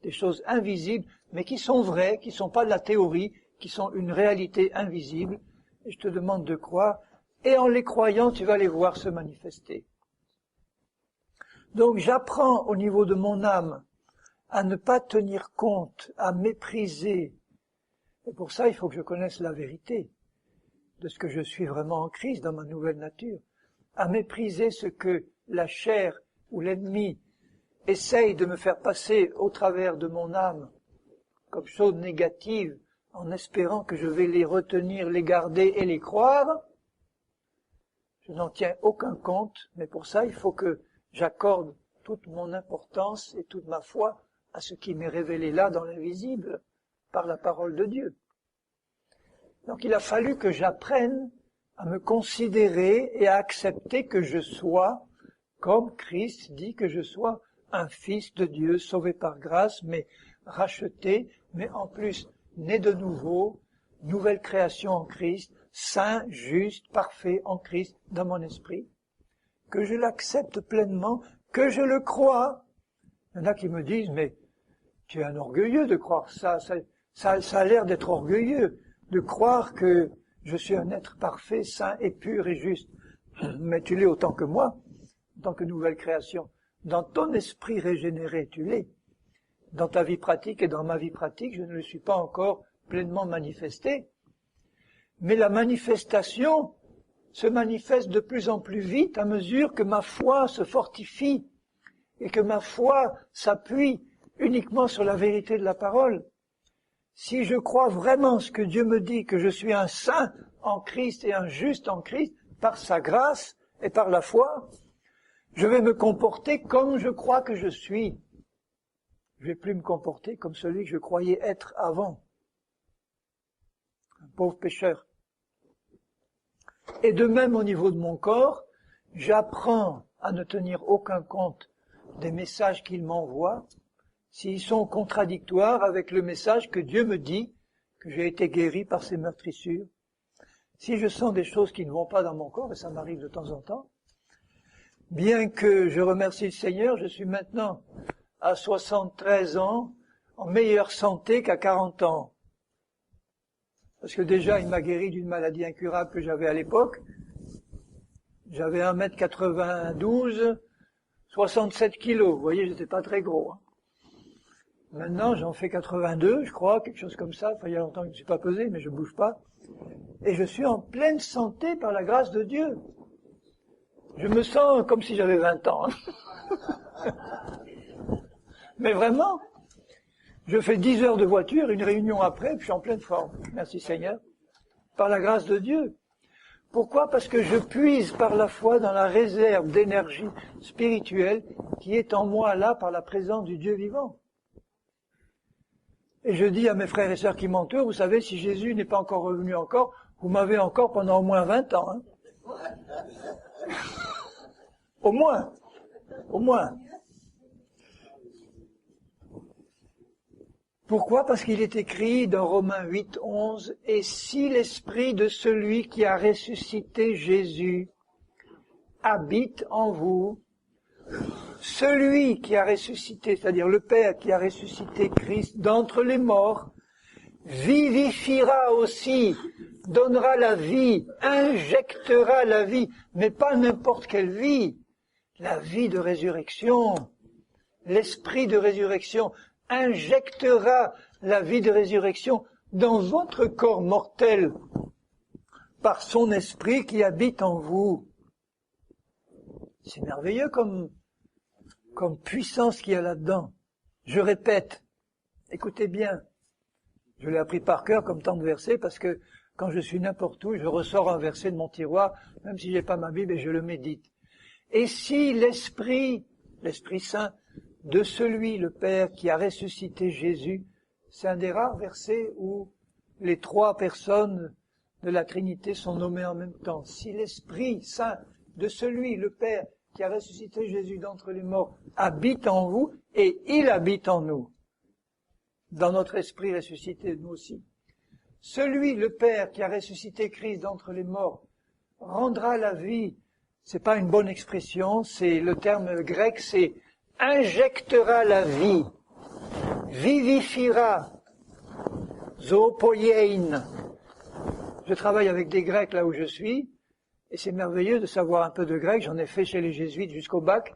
des choses invisibles, mais qui sont vraies, qui sont pas de la théorie, qui sont une réalité invisible. Et je te demande de croire. Et en les croyant, tu vas les voir se manifester. Donc j'apprends au niveau de mon âme à ne pas tenir compte, à mépriser. Et pour ça, il faut que je connaisse la vérité de ce que je suis vraiment en Christ dans ma nouvelle nature. À mépriser ce que la chair ou l'ennemi essaye de me faire passer au travers de mon âme comme chose négative, en espérant que je vais les retenir, les garder et les croire. Je n'en tiens aucun compte, mais pour ça, il faut que j'accorde toute mon importance et toute ma foi à ce qui m'est révélé là dans l'invisible, par la parole de Dieu. Donc il a fallu que j'apprenne à me considérer et à accepter que je sois, comme Christ dit que je sois, un fils de Dieu, sauvé par grâce, mais racheté, mais en plus né de nouveau, nouvelle création en Christ, saint, juste, parfait en Christ dans mon esprit, que je l'accepte pleinement, que je le crois. Il y en a qui me disent, mais tu es un orgueilleux de croire ça, ça a l'air d'être orgueilleux, de croire que je suis un être parfait, saint et pur et juste. Mais tu l'es autant que moi, en tant que nouvelle création. Dans ton esprit régénéré, tu l'es. Dans ta vie pratique et dans ma vie pratique, je ne le suis pas encore pleinement manifesté. Mais la manifestation se manifeste de plus en plus vite à mesure que ma foi se fortifie et que ma foi s'appuie uniquement sur la vérité de la parole. Si je crois vraiment ce que Dieu me dit, que je suis un saint en Christ et un juste en Christ, par sa grâce et par la foi, je vais me comporter comme je crois que je suis. Je ne vais plus me comporter comme celui que je croyais être avant. Un pauvre pécheur. Et de même au niveau de mon corps, j'apprends à ne tenir aucun compte des messages qu'il m'envoie, s'ils sont contradictoires avec le message que Dieu me dit, que j'ai été guéri par ses meurtrissures. Si je sens des choses qui ne vont pas dans mon corps, et ça m'arrive de temps en temps, bien que je remercie le Seigneur, je suis maintenant à 73 ans, en meilleure santé qu'à 40 ans. Parce que déjà, il m'a guéri d'une maladie incurable que j'avais à l'époque. J'avais 1m92, 67 kilos. Vous voyez, j'étais pas très gros. Hein. Maintenant, j'en fais 82, je crois, quelque chose comme ça. Enfin, il y a longtemps que je ne suis pas pesé, mais je ne bouge pas. Et je suis en pleine santé par la grâce de Dieu. Je me sens comme si j'avais 20 ans. Hein. Mais vraiment, je fais 10 heures de voiture, une réunion après, puis je suis en pleine forme. Merci Seigneur. Par la grâce de Dieu. Pourquoi? Parce que je puise par la foi dans la réserve d'énergie spirituelle qui est en moi là par la présence du Dieu vivant. Et je dis à mes frères et sœurs qui m'entourent, vous savez, si Jésus n'est pas encore revenu encore, vous m'avez encore pendant au moins 20 ans. Hein. Au moins. Au moins. Pourquoi? Parce qu'il est écrit dans Romains 8, 11, « Et si l'esprit de celui qui a ressuscité Jésus habite en vous, celui qui a ressuscité, c'est-à-dire le Père qui a ressuscité Christ d'entre les morts, vivifiera aussi, donnera la vie, injectera la vie, mais pas n'importe quelle vie, la vie de résurrection, l'esprit de résurrection, injectera la vie de résurrection dans votre corps mortel par son esprit qui habite en vous. » C'est merveilleux comme puissance qu'il y a là-dedans. Je répète, écoutez bien, je l'ai appris par cœur comme tant de versets parce que quand je suis n'importe où, je ressors un verset de mon tiroir, même si j'ai pas ma Bible et je le médite. Et si l'Esprit Saint de celui, le Père, qui a ressuscité Jésus, c'est un des rares versets où les trois personnes de la Trinité sont nommées en même temps. Si l'Esprit Saint de celui, le Père, qui a ressuscité Jésus d'entre les morts, habite en vous, et il habite en nous, dans notre esprit ressuscité, nous aussi. Celui, le Père, qui a ressuscité Christ d'entre les morts, rendra la vie. C'est pas une bonne expression, c'est le terme grec, c'est injectera la vie, vivifiera, zoopoiein. Je travaille avec des Grecs là où je suis, et c'est merveilleux de savoir un peu de grec. J'en ai fait chez les jésuites jusqu'au bac.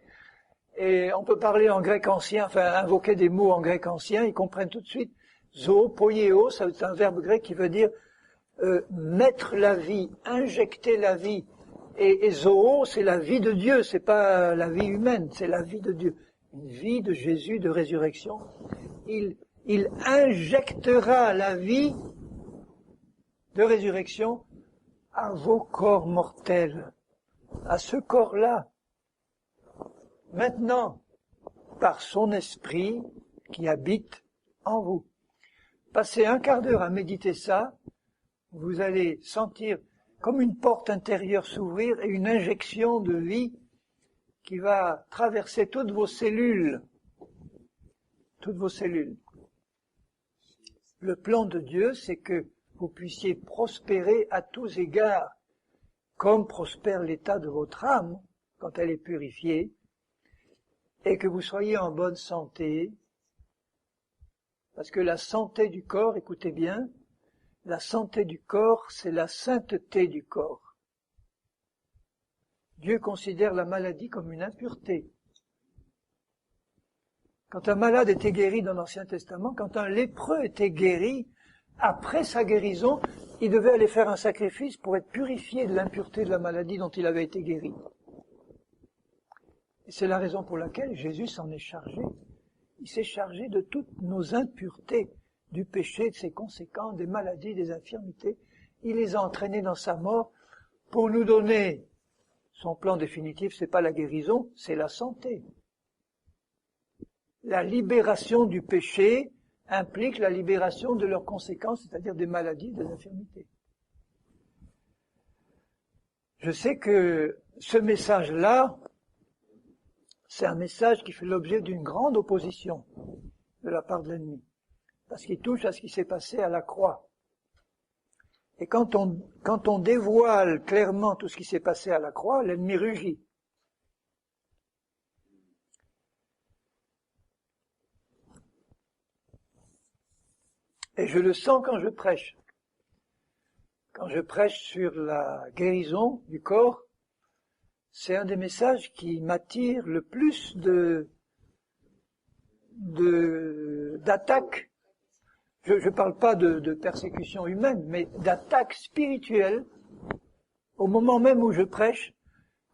Et on peut parler en grec ancien, enfin invoquer des mots en grec ancien, ils comprennent tout de suite. Zoopoieo, c'est un verbe grec qui veut dire mettre la vie, injecter la vie. Et zoo, c'est la vie de Dieu, c'est pas la vie humaine, c'est la vie de Dieu. Une vie de Jésus, de résurrection. Il injectera la vie de résurrection à vos corps mortels, à ce corps-là. Maintenant, par son esprit qui habite en vous. Passez un quart d'heure à méditer ça, vous allez sentir comme une porte intérieure s'ouvrir et une injection de vie qui va traverser toutes vos cellules. Toutes vos cellules. Le plan de Dieu, c'est que vous puissiez prospérer à tous égards, comme prospère l'état de votre âme quand elle est purifiée, et que vous soyez en bonne santé, parce que la santé du corps, écoutez bien, la santé du corps, c'est la sainteté du corps. Dieu considère la maladie comme une impureté. Quand un malade était guéri dans l'Ancien Testament, quand un lépreux était guéri, après sa guérison, il devait aller faire un sacrifice pour être purifié de l'impureté de la maladie dont il avait été guéri. Et c'est la raison pour laquelle Jésus s'en est chargé. Il s'est chargé de toutes nos impuretés, du péché, de ses conséquences, des maladies, des infirmités. Il les a entraînées dans sa mort pour nous donner son plan définitif. C'est pas la guérison, c'est la santé. La libération du péché implique la libération de leurs conséquences, c'est-à-dire des maladies, des infirmités. Je sais que ce message-là, c'est un message qui fait l'objet d'une grande opposition de la part de l'ennemi, parce qu'il touche à ce qui s'est passé à la croix. Et quand on dévoile clairement tout ce qui s'est passé à la croix, l'ennemi rugit. Et je le sens quand je prêche. Quand je prêche sur la guérison du corps, c'est un des messages qui m'attire le plus d'attaques. Je ne parle pas de persécution humaine, mais d'attaques spirituelles au moment même où je prêche,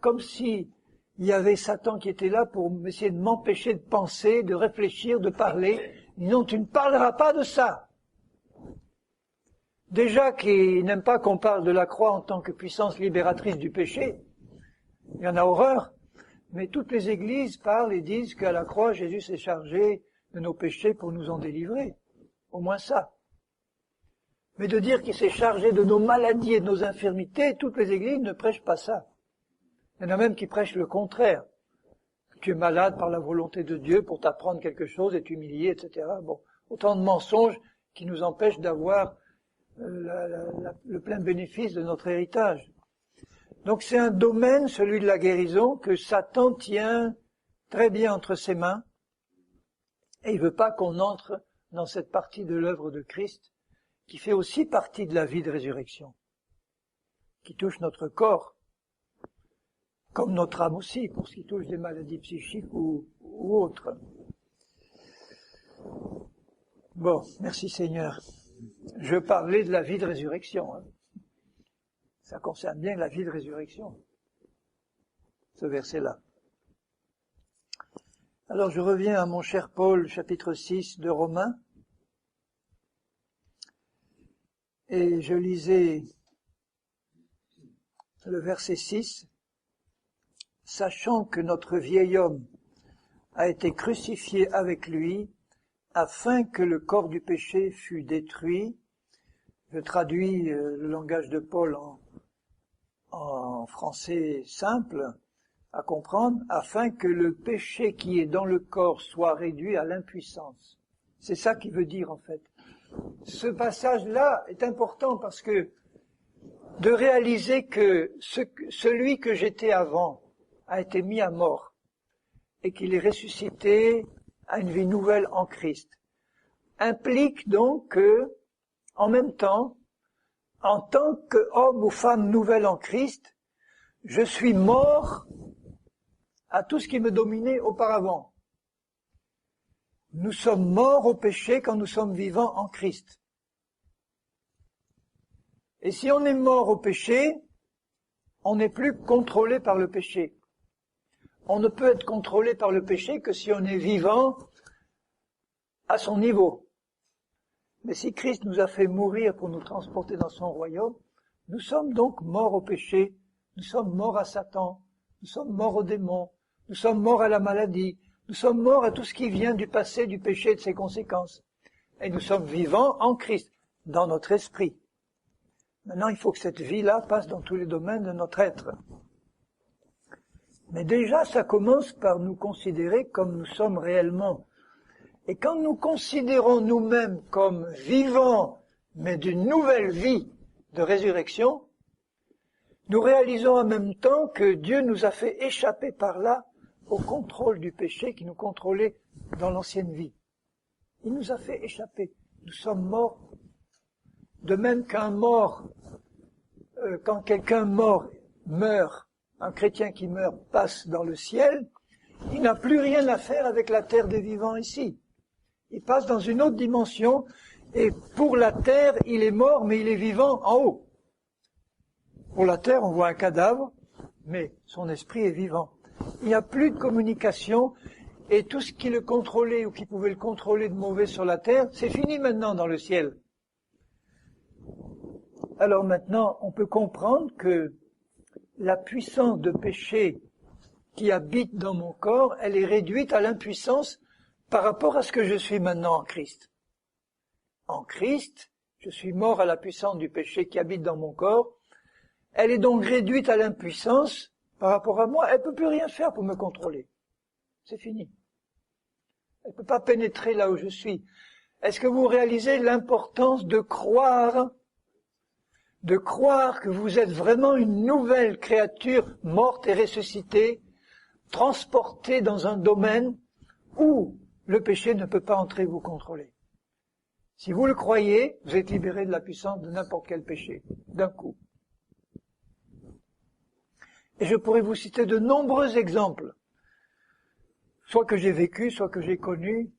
comme si il y avait Satan qui était là pour essayer de m'empêcher de penser, de réfléchir, de parler. Non, tu ne parleras pas de ça. Déjà qu'il n'aime pas qu'on parle de la croix en tant que puissance libératrice du péché, il y en a horreur, mais toutes les églises parlent et disent qu'à la croix, Jésus s'est chargé de nos péchés pour nous en délivrer. au moins ça. Mais de dire qu'il s'est chargé de nos maladies et de nos infirmités, toutes les églises ne prêchent pas ça. Il y en a même qui prêchent le contraire. Tu es malade par la volonté de Dieu pour t'apprendre quelque chose et t'humilier, etc. Bon, autant de mensonges qui nous empêchent d'avoir le plein bénéfice de notre héritage. Donc c'est un domaine, celui de la guérison, que Satan tient très bien entre ses mains, et il veut pas qu'on entre dans cette partie de l'œuvre de Christ, qui fait aussi partie de la vie de résurrection, qui touche notre corps, comme notre âme aussi, pour ce qui touche des maladies psychiques ou autres. Bon, merci Seigneur. Je parlais de la vie de résurrection. Hein. Ça concerne bien la vie de résurrection, ce verset-là. Alors je reviens à mon cher Paul, chapitre 6 de Romains, et je lisais le verset 6, « Sachant que notre vieil homme a été crucifié avec lui, afin que le corps du péché fût détruit. » Je traduis le langage de Paul en français simple, à comprendre, afin que le péché qui est dans le corps soit réduit à l'impuissance. C'est ça qu'il veut dire en fait. Ce passage-là est important parce que de réaliser que celui que j'étais avant a été mis à mort et qu'il est ressuscité à une vie nouvelle en Christ, implique donc que, en même temps, en tant qu'homme ou femme nouvelle en Christ, je suis mort à tout ce qui me dominait auparavant. Nous sommes morts au péché quand nous sommes vivants en Christ. Et si on est mort au péché, on n'est plus contrôlé par le péché. On ne peut être contrôlé par le péché que si on est vivant à son niveau. Mais si Christ nous a fait mourir pour nous transporter dans son royaume, nous sommes donc morts au péché, nous sommes morts à Satan, nous sommes morts aux démons, nous sommes morts à la maladie, nous sommes morts à tout ce qui vient du passé, du péché et de ses conséquences. Et nous sommes vivants en Christ, dans notre esprit. Maintenant, il faut que cette vie-là passe dans tous les domaines de notre être. Mais déjà, ça commence par nous considérer comme nous sommes réellement. Et quand nous considérons nous-mêmes comme vivants, mais d'une nouvelle vie de résurrection, nous réalisons en même temps que Dieu nous a fait échapper par là au contrôle du péché qui nous contrôlait dans l'ancienne vie. Il nous a fait échapper. Nous sommes morts. De même qu'un mort, quand quelqu'un mort meurt, un chrétien qui meurt passe dans le ciel, il n'a plus rien à faire avec la terre des vivants ici. Il passe dans une autre dimension, et pour la terre, il est mort, mais il est vivant en haut. Pour la terre, on voit un cadavre, mais son esprit est vivant. Il n'y a plus de communication, et tout ce qui le contrôlait ou qui pouvait le contrôler de mauvais sur la terre, c'est fini maintenant dans le ciel. Alors maintenant, on peut comprendre que la puissance de péché qui habite dans mon corps, elle est réduite à l'impuissance par rapport à ce que je suis maintenant en Christ. En Christ, je suis mort à la puissance du péché qui habite dans mon corps. Elle est donc réduite à l'impuissance par rapport à moi. Elle ne peut plus rien faire pour me contrôler. C'est fini. Elle ne peut pas pénétrer là où je suis. Est-ce que vous réalisez l'importance de croire que vous êtes vraiment une nouvelle créature morte et ressuscitée, transportée dans un domaine où le péché ne peut pas entrer vous contrôler. Si vous le croyez, vous êtes libéré de la puissance de n'importe quel péché, d'un coup. Et je pourrais vous citer de nombreux exemples, soit que j'ai vécu, soit que j'ai connu,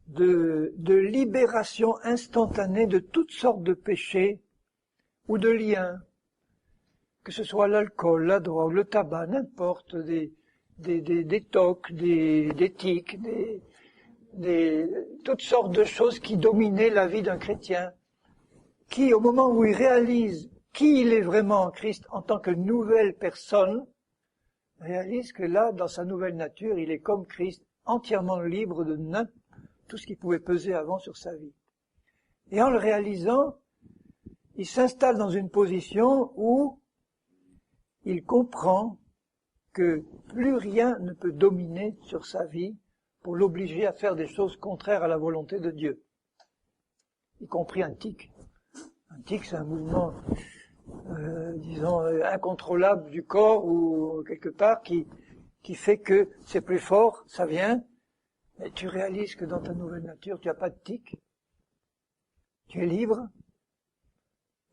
de libération instantanée de toutes sortes de péchés ou de liens, que ce soit l'alcool, la drogue, le tabac, n'importe, des tocs, des tics, toutes sortes de choses qui dominaient la vie d'un chrétien, qui, au moment où il réalise qui il est vraiment en Christ en tant que nouvelle personne, réalise que là, dans sa nouvelle nature, il est comme Christ, entièrement libre de tout ce qui pouvait peser avant sur sa vie. Et en le réalisant, il s'installe dans une position où il comprend que plus rien ne peut dominer sur sa vie pour l'obliger à faire des choses contraires à la volonté de Dieu, y compris un tic. Un tic, c'est un mouvement, incontrôlable du corps ou quelque part qui fait que c'est plus fort, ça vient, mais tu réalises que dans ta nouvelle nature, tu n'as pas de tic, tu es libre,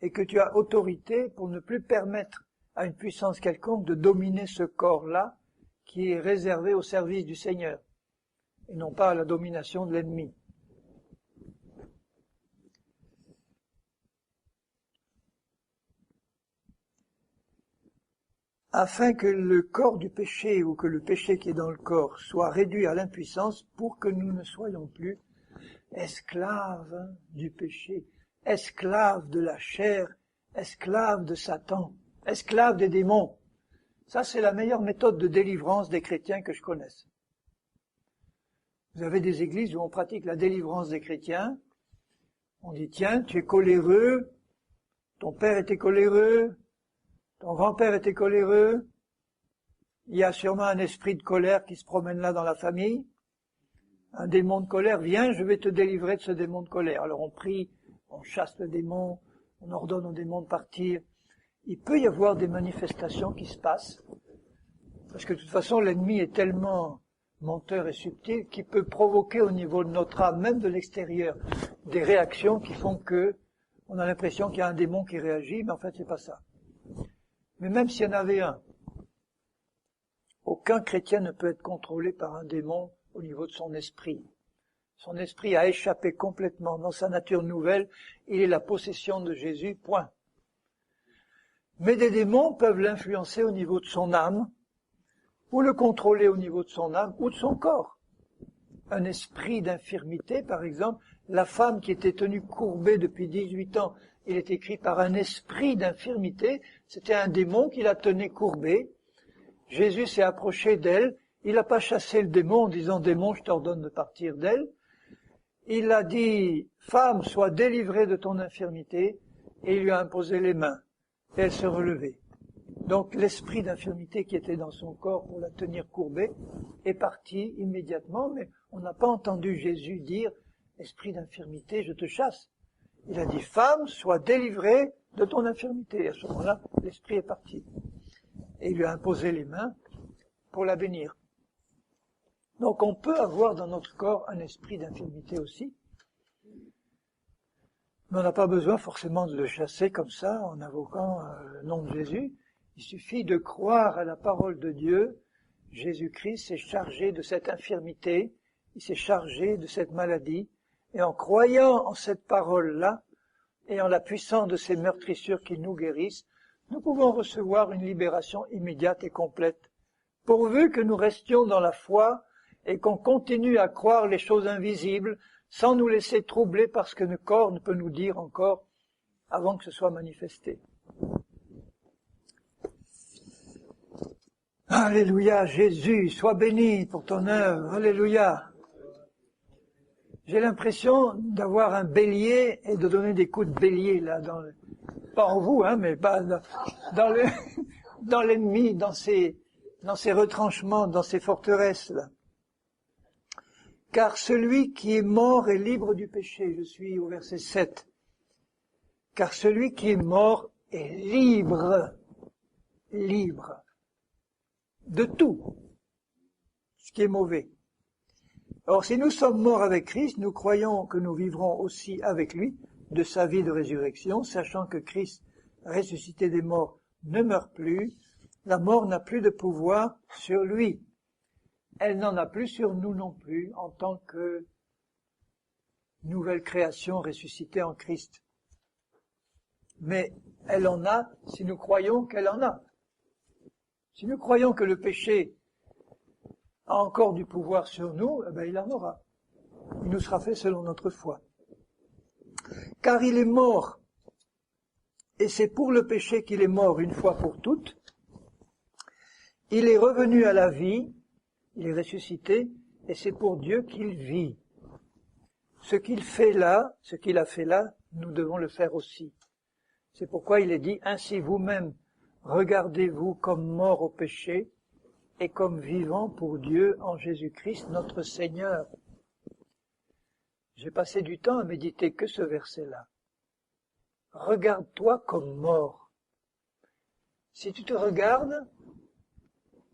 et que tu as autorité pour ne plus permettre à une puissance quelconque de dominer ce corps-là qui est réservé au service du Seigneur, et non pas à la domination de l'ennemi. Afin que le corps du péché ou que le péché qui est dans le corps soit réduit à l'impuissance pour que nous ne soyons plus esclaves du péché, esclaves de la chair, esclaves de Satan, esclaves des démons. Ça, c'est la meilleure méthode de délivrance des chrétiens que je connaisse. Vous avez des églises où on pratique la délivrance des chrétiens. On dit, tiens, tu es coléreux, ton père était coléreux, ton grand-père était coléreux, il y a sûrement un esprit de colère qui se promène là dans la famille, un démon de colère, viens, je vais te délivrer de ce démon de colère. Alors on prie, on chasse le démon, on ordonne au démon de partir. Il peut y avoir des manifestations qui se passent, parce que de toute façon l'ennemi est tellement menteur et subtil qu'il peut provoquer au niveau de notre âme, même de l'extérieur, des réactions qui font que on a l'impression qu'il y a un démon qui réagit, mais en fait c'est pas ça. Mais même s'il y en avait un, aucun chrétien ne peut être contrôlé par un démon au niveau de son esprit. Son esprit a échappé complètement dans sa nature nouvelle, il est la possession de Jésus, point. Mais des démons peuvent l'influencer au niveau de son âme, ou le contrôler au niveau de son âme ou de son corps. Un esprit d'infirmité, par exemple, la femme qui était tenue courbée depuis 18 ans, il est écrit par un esprit d'infirmité, c'était un démon qui la tenait courbée. Jésus s'est approché d'elle, il n'a pas chassé le démon en disant « Démon, je t'ordonne de partir d'elle ». Il a dit « Femme, sois délivrée de ton infirmité » et il lui a imposé les mains. Et elle se relevait. Donc l'esprit d'infirmité qui était dans son corps pour la tenir courbée est parti immédiatement, mais on n'a pas entendu Jésus dire « Esprit d'infirmité, je te chasse ». Il a dit « Femme, sois délivrée de ton infirmité ». Et à ce moment-là, l'esprit est parti. Et il lui a imposé les mains pour la bénir. Donc on peut avoir dans notre corps un esprit d'infirmité aussi, mais on n'a pas besoin forcément de le chasser comme ça en invoquant le nom de Jésus. Il suffit de croire à la parole de Dieu. Jésus-Christ s'est chargé de cette infirmité, il s'est chargé de cette maladie, et en croyant en cette parole-là, et en la puissance de ces meurtrissures qui nous guérissent, nous pouvons recevoir une libération immédiate et complète, pourvu que nous restions dans la foi et qu'on continue à croire les choses invisibles sans nous laisser troubler par ce que le corps ne peut nous dire encore avant que ce soit manifesté. Alléluia, Jésus, sois béni pour ton œuvre. Alléluia. J'ai l'impression d'avoir un bélier et de donner des coups de bélier là pas en vous, mais pas dans l'ennemi, dans ses retranchements, dans ses forteresses là. Car celui qui est mort est libre du péché. Je suis au verset 7. Car celui qui est mort est libre de tout ce qui est mauvais. Or, si nous sommes morts avec Christ, nous croyons que nous vivrons aussi avec lui de sa vie de résurrection, sachant que Christ, ressuscité des morts, ne meurt plus. La mort n'a plus de pouvoir sur lui. Elle n'en a plus sur nous non plus en tant que nouvelle création ressuscitée en Christ. Mais elle en a si nous croyons qu'elle en a. Si nous croyons que le péché a encore du pouvoir sur nous, il en aura. Il nous sera fait selon notre foi. Car il est mort, et c'est pour le péché qu'il est mort une fois pour toutes. Il est revenu à la vie, il est ressuscité, et c'est pour Dieu qu'il vit. ce qu'il fait là, ce qu'il a fait là, nous devons le faire aussi. C'est pourquoi il est dit, ainsi vous-même, regardez-vous comme morts au péché et comme vivants pour Dieu en Jésus-Christ notre Seigneur. J'ai passé du temps à méditer que ce verset-là. Regarde-toi comme mort. Si tu te regardes,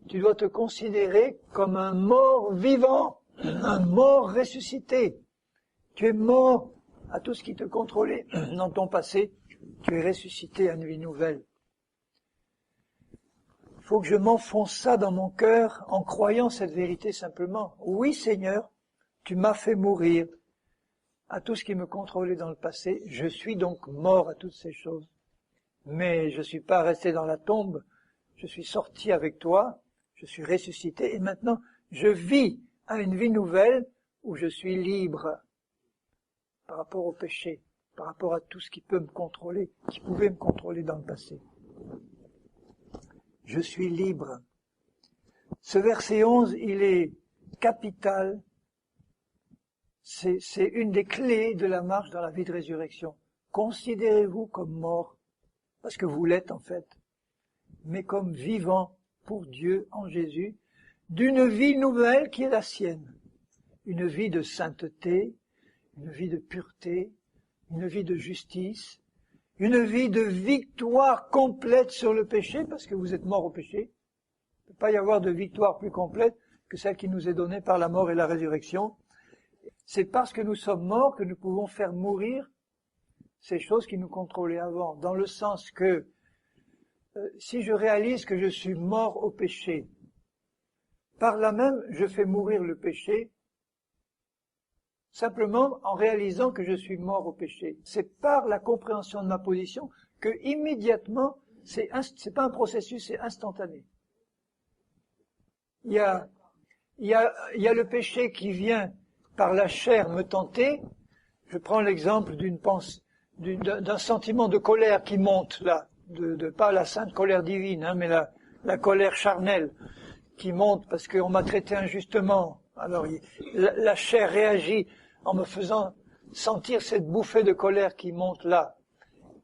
tu dois te considérer comme un mort vivant, un mort ressuscité. Tu es mort à tout ce qui te contrôlait dans ton passé. Tu es ressuscité à une vie nouvelle. Il faut que je m'enfonce ça dans mon cœur en croyant cette vérité simplement. Oui, Seigneur, tu m'as fait mourir à tout ce qui me contrôlait dans le passé. Je suis donc mort à toutes ces choses. Mais je ne suis pas resté dans la tombe. Je suis sorti avec toi. Je suis ressuscité. Et maintenant, je vis à une vie nouvelle où je suis libre par rapport au péché, par rapport à tout ce qui peut me contrôler, qui pouvait me contrôler dans le passé. Je suis libre. Ce verset 11, il est capital. C'est une des clés de la marche dans la vie de résurrection. Considérez-vous comme mort, parce que vous l'êtes en fait, mais comme vivant pour Dieu en Jésus, d'une vie nouvelle qui est la sienne. Une vie de sainteté, une vie de pureté, une vie de justice, une vie de victoire complète sur le péché, parce que vous êtes mort au péché. Il ne peut pas y avoir de victoire plus complète que celle qui nous est donnée par la mort et la résurrection. C'est parce que nous sommes morts que nous pouvons faire mourir ces choses qui nous contrôlaient avant, dans le sens que si je réalise que je suis mort au péché, par là même je fais mourir le péché, simplement en réalisant que je suis mort au péché. C'est par la compréhension de ma position que immédiatement, c'est pas un processus, c'est instantané. Il y a le péché qui vient par la chair me tenter. Je prends l'exemple d'un sentiment de colère qui monte là, pas la sainte colère divine, hein, mais la colère charnelle qui monte parce qu'on m'a traité injustement. Alors la chair réagit en me faisant sentir cette bouffée de colère qui monte là.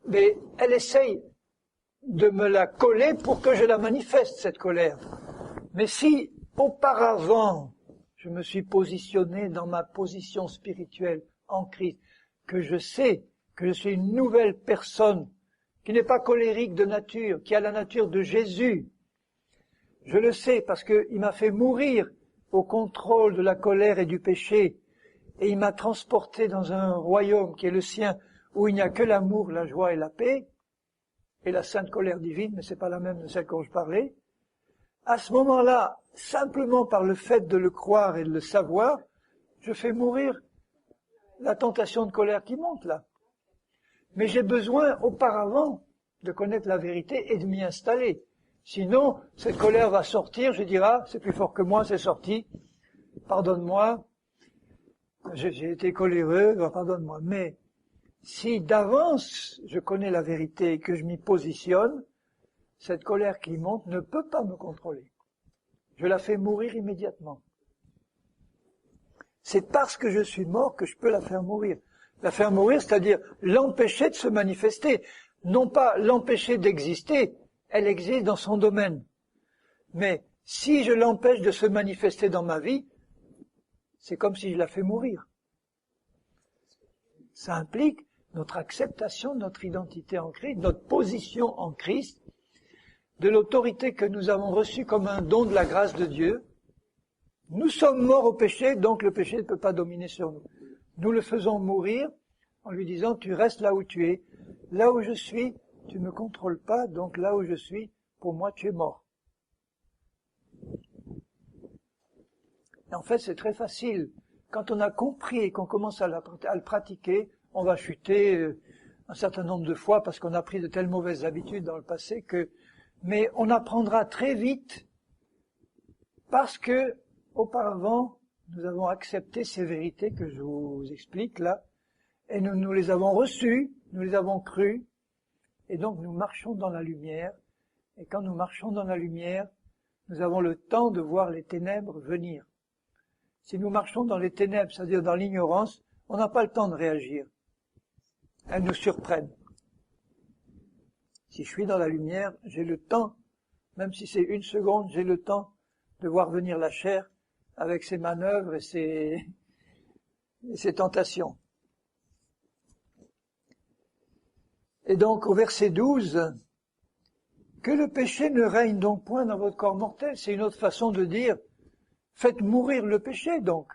Mais elle essaye de me la coller pour que je la manifeste, cette colère. Mais si auparavant je me suis positionné dans ma position spirituelle en Christ, que je sais que je suis une nouvelle personne, qui n'est pas colérique de nature, qui a la nature de Jésus, je le sais parce qu'il m'a fait mourir au contrôle de la colère et du péché, et il m'a transporté dans un royaume qui est le sien, où il n'y a que l'amour, la joie et la paix, et la sainte colère divine, mais c'est pas la même de celle dont je parlais. À ce moment-là, simplement par le fait de le croire et de le savoir, je fais mourir la tentation de colère qui monte là. Mais j'ai besoin auparavant de connaître la vérité et de m'y installer. Sinon, cette colère va sortir, je dirai, ah, c'est plus fort que moi, c'est sorti, pardonne-moi, j'ai été coléreux, pardonne-moi. Mais si d'avance je connais la vérité et que je m'y positionne, cette colère qui monte ne peut pas me contrôler. Je la fais mourir immédiatement. C'est parce que je suis mort que je peux la faire mourir. La faire mourir, c'est-à-dire l'empêcher de se manifester. Non pas l'empêcher d'exister, elle existe dans son domaine. Mais si je l'empêche de se manifester dans ma vie, c'est comme si je la fais mourir. Ça implique notre acceptation de notre identité en Christ, notre position en Christ, de l'autorité que nous avons reçue comme un don de la grâce de Dieu. Nous sommes morts au péché, donc le péché ne peut pas dominer sur nous. Nous le faisons mourir en lui disant, tu restes là où tu es. Là où je suis, tu ne me contrôles pas, donc là où je suis, pour moi, tu es mort. Et en fait, c'est très facile. Quand on a compris et qu'on commence à le pratiquer, on va chuter un certain nombre de fois parce qu'on a pris de telles mauvaises habitudes dans le passé mais on apprendra très vite parce que auparavant, nous avons accepté ces vérités que je vous explique là, et nous les avons reçues, nous les avons crues, et donc nous marchons dans la lumière, et quand nous marchons dans la lumière, nous avons le temps de voir les ténèbres venir. Si nous marchons dans les ténèbres, c'est-à-dire dans l'ignorance, on n'a pas le temps de réagir. Elles nous surprennent. Si je suis dans la lumière, j'ai le temps, même si c'est 1 seconde, j'ai le temps de voir venir la chair avec ses manœuvres et ses tentations. Et donc au verset 12, que le péché ne règne donc point dans votre corps mortel, c'est une autre façon de dire, faites mourir le péché donc.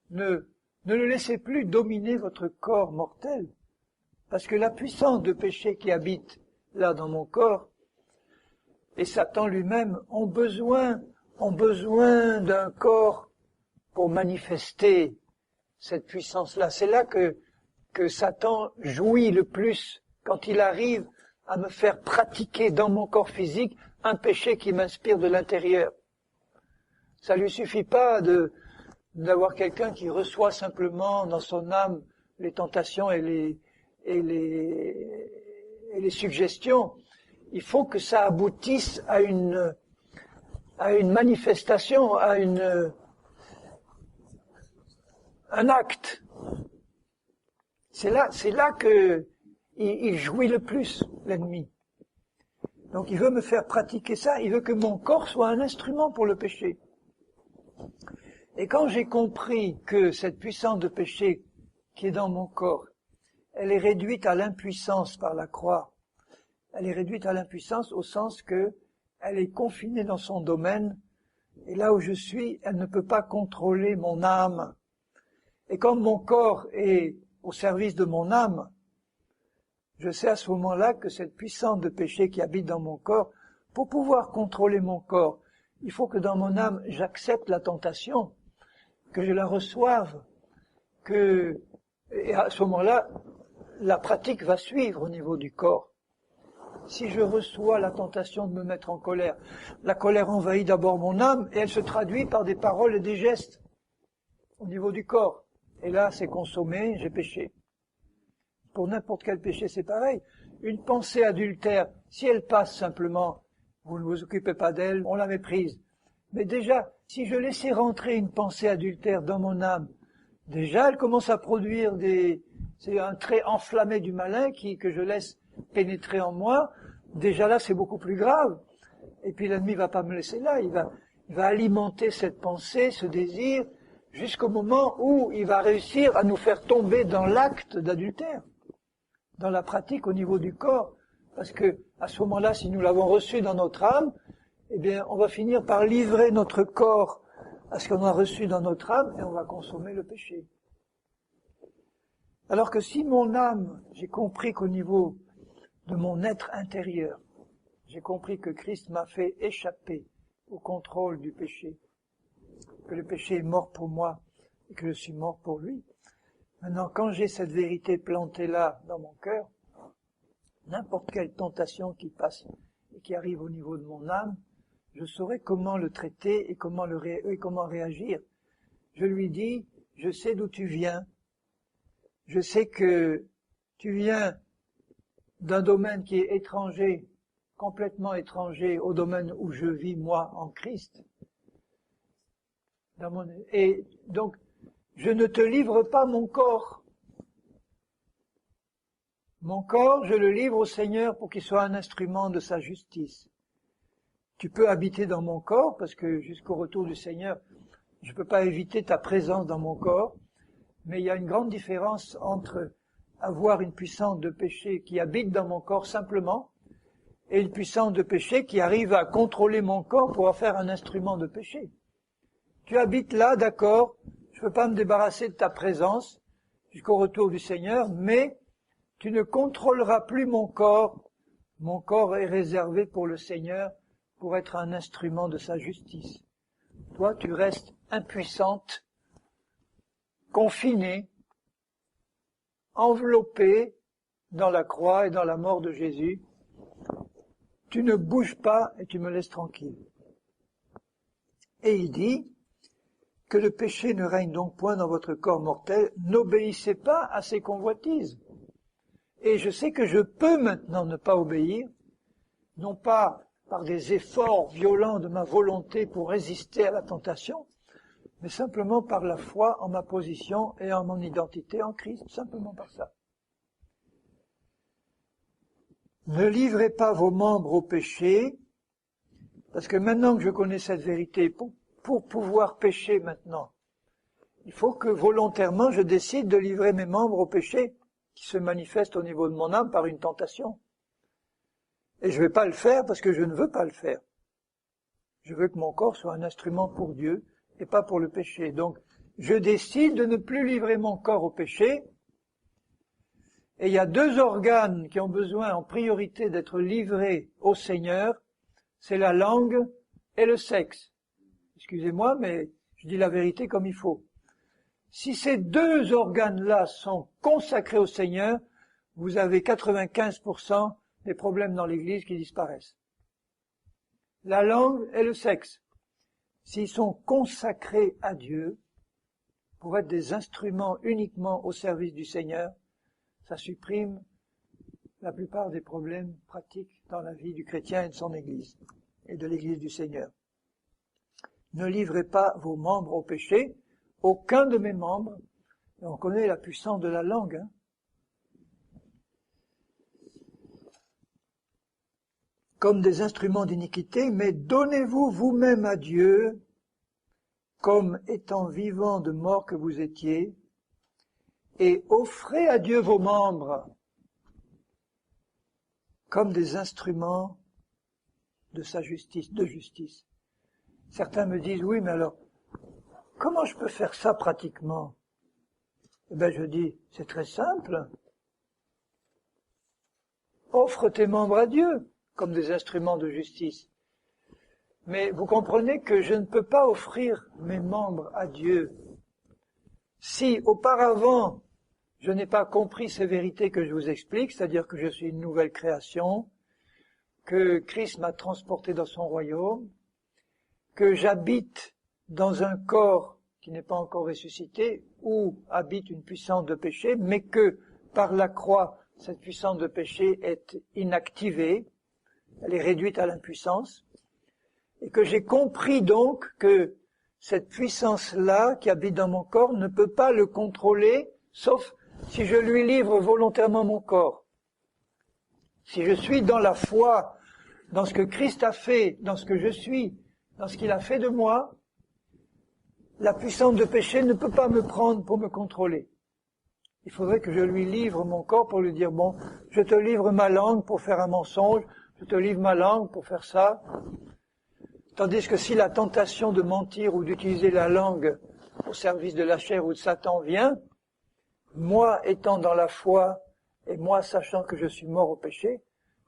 Ne le laissez plus dominer votre corps mortel, parce que la puissance de péché qui habite là dans mon corps, et Satan lui-même ont besoin d'un corps pour manifester cette puissance-là. C'est là que Satan jouit le plus, quand il arrive à me faire pratiquer dans mon corps physique un péché qui m'inspire de l'intérieur. Ça lui suffit pas d'avoir quelqu'un qui reçoit simplement dans son âme les tentations et les suggestions. Il faut que ça aboutisse à une manifestation, à un acte. C'est là que il jouit le plus, l'ennemi. Donc il veut me faire pratiquer ça, il veut que mon corps soit un instrument pour le péché. Et quand j'ai compris que cette puissance de péché qui est dans mon corps, elle est réduite à l'impuissance par la croix, elle est réduite à l'impuissance au sens que elle est confinée dans son domaine, et là où je suis, elle ne peut pas contrôler mon âme. Et comme mon corps est au service de mon âme, je sais à ce moment-là que cette puissance de péché qui habite dans mon corps, pour pouvoir contrôler mon corps, il faut que dans mon âme, j'accepte la tentation, que je la reçoive, et à ce moment-là, la pratique va suivre au niveau du corps. Si je reçois la tentation de me mettre en colère, la colère envahit d'abord mon âme et elle se traduit par des paroles et des gestes au niveau du corps. Et là, c'est consommé, j'ai péché. Pour n'importe quel péché, c'est pareil. Une pensée adultère, si elle passe simplement, vous ne vous occupez pas d'elle, on la méprise. Mais déjà, si je laissais rentrer une pensée adultère dans mon âme, déjà elle commence à produire c'est un trait enflammé du malin que je laisse pénétrer en moi. Déjà là, c'est beaucoup plus grave. Et puis l'ennemi va pas me laisser là, il va alimenter cette pensée, ce désir, jusqu'au moment où il va réussir à nous faire tomber dans l'acte d'adultère, dans la pratique au niveau du corps. Parce que, à ce moment-là, si nous l'avons reçu dans notre âme, eh bien, on va finir par livrer notre corps à ce qu'on a reçu dans notre âme et on va consommer le péché. Alors que si mon âme, j'ai compris qu'au niveau de mon être intérieur, j'ai compris que Christ m'a fait échapper au contrôle du péché, que le péché est mort pour moi et que je suis mort pour lui. Maintenant, quand j'ai cette vérité plantée là dans mon cœur, n'importe quelle tentation qui passe et qui arrive au niveau de mon âme, je saurai comment le traiter et comment réagir. Je lui dis, je sais d'où tu viens, je sais que tu viens d'un domaine qui est étranger, complètement étranger au domaine où je vis moi en Christ. Et donc, je ne te livre pas mon corps. Mon corps, je le livre au Seigneur pour qu'il soit un instrument de sa justice. Tu peux habiter dans mon corps, parce que jusqu'au retour du Seigneur, je ne peux pas éviter ta présence dans mon corps, mais il y a une grande différence entre avoir une puissance de péché qui habite dans mon corps simplement, et une puissance de péché qui arrive à contrôler mon corps pour en faire un instrument de péché. Tu habites là, d'accord, je ne peux pas me débarrasser de ta présence jusqu'au retour du Seigneur, mais tu ne contrôleras plus mon corps. Mon corps est réservé pour le Seigneur, pour être un instrument de sa justice. Toi, tu restes impuissante, confinée, enveloppée dans la croix et dans la mort de Jésus. Tu ne bouges pas et tu me laisses tranquille. Et il dit que le péché ne règne donc point dans votre corps mortel, n'obéissez pas à ses convoitises. Et je sais que je peux maintenant ne pas obéir, non pas par des efforts violents de ma volonté pour résister à la tentation, mais simplement par la foi en ma position et en mon identité en Christ, simplement par ça. Ne livrez pas vos membres au péché, parce que maintenant que je connais cette vérité, pour pouvoir pécher maintenant, il faut que volontairement je décide de livrer mes membres au péché, qui se manifeste au niveau de mon âme par une tentation. Et je ne vais pas le faire parce que je ne veux pas le faire. Je veux que mon corps soit un instrument pour Dieu et pas pour le péché. Donc, je décide de ne plus livrer mon corps au péché. Et il y a deux organes qui ont besoin en priorité d'être livrés au Seigneur. C'est la langue et le sexe. Excusez-moi, mais je dis la vérité comme il faut. Si ces deux organes-là sont consacrés au Seigneur, vous avez 95% des problèmes dans l'Église qui disparaissent. La langue et le sexe, s'ils sont consacrés à Dieu, pour être des instruments uniquement au service du Seigneur, ça supprime la plupart des problèmes pratiques dans la vie du chrétien et de son Église, et de l'Église du Seigneur. Ne livrez pas vos membres au péché, aucun de mes membres, et on connaît la puissance de la langue, comme des instruments d'iniquité, mais donnez-vous vous-même à Dieu, comme étant vivants de mort que vous étiez, et offrez à Dieu vos membres, comme des instruments de sa justice, de justice. Certains me disent, oui, mais alors, comment je peux faire ça pratiquement? Eh bien, je dis, c'est très simple. Offre tes membres à Dieu, comme des instruments de justice. Mais vous comprenez que je ne peux pas offrir mes membres à Dieu si auparavant je n'ai pas compris ces vérités que je vous explique, c'est-à-dire que je suis une nouvelle création, que Christ m'a transporté dans son royaume, que j'habite dans un corps qui n'est pas encore ressuscité, où habite une puissance de péché, mais que par la croix, cette puissance de péché est inactivée, elle est réduite à l'impuissance, et que j'ai compris donc que cette puissance-là qui habite dans mon corps ne peut pas le contrôler, sauf si je lui livre volontairement mon corps. Si je suis dans la foi, dans ce que Christ a fait, dans ce que je suis, dans ce qu'il a fait de moi, la puissance de péché ne peut pas me prendre pour me contrôler. Il faudrait que je lui livre mon corps pour lui dire, bon, je te livre ma langue pour faire un mensonge, je te livre ma langue pour faire ça. Tandis que si la tentation de mentir ou d'utiliser la langue au service de la chair ou de Satan vient, moi étant dans la foi et moi sachant que je suis mort au péché,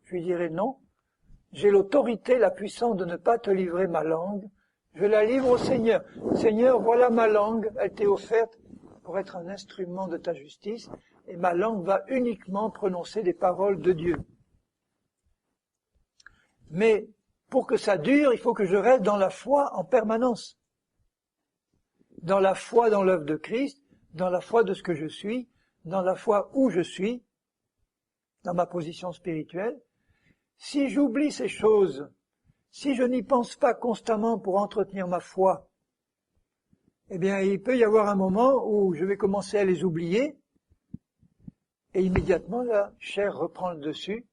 je lui dirai non, j'ai l'autorité, la puissance de ne pas te livrer ma langue, je la livre au Seigneur. Seigneur, voilà ma langue, elle t'est offerte pour être un instrument de ta justice, et ma langue va uniquement prononcer des paroles de Dieu. Mais pour que ça dure, il faut que je reste dans la foi en permanence. Dans la foi dans l'œuvre de Christ, dans la foi de ce que je suis, dans la foi où je suis, dans ma position spirituelle. Si j'oublie ces choses, si je n'y pense pas constamment pour entretenir ma foi, eh bien, il peut y avoir un moment où je vais commencer à les oublier, et immédiatement la chair reprend le dessus,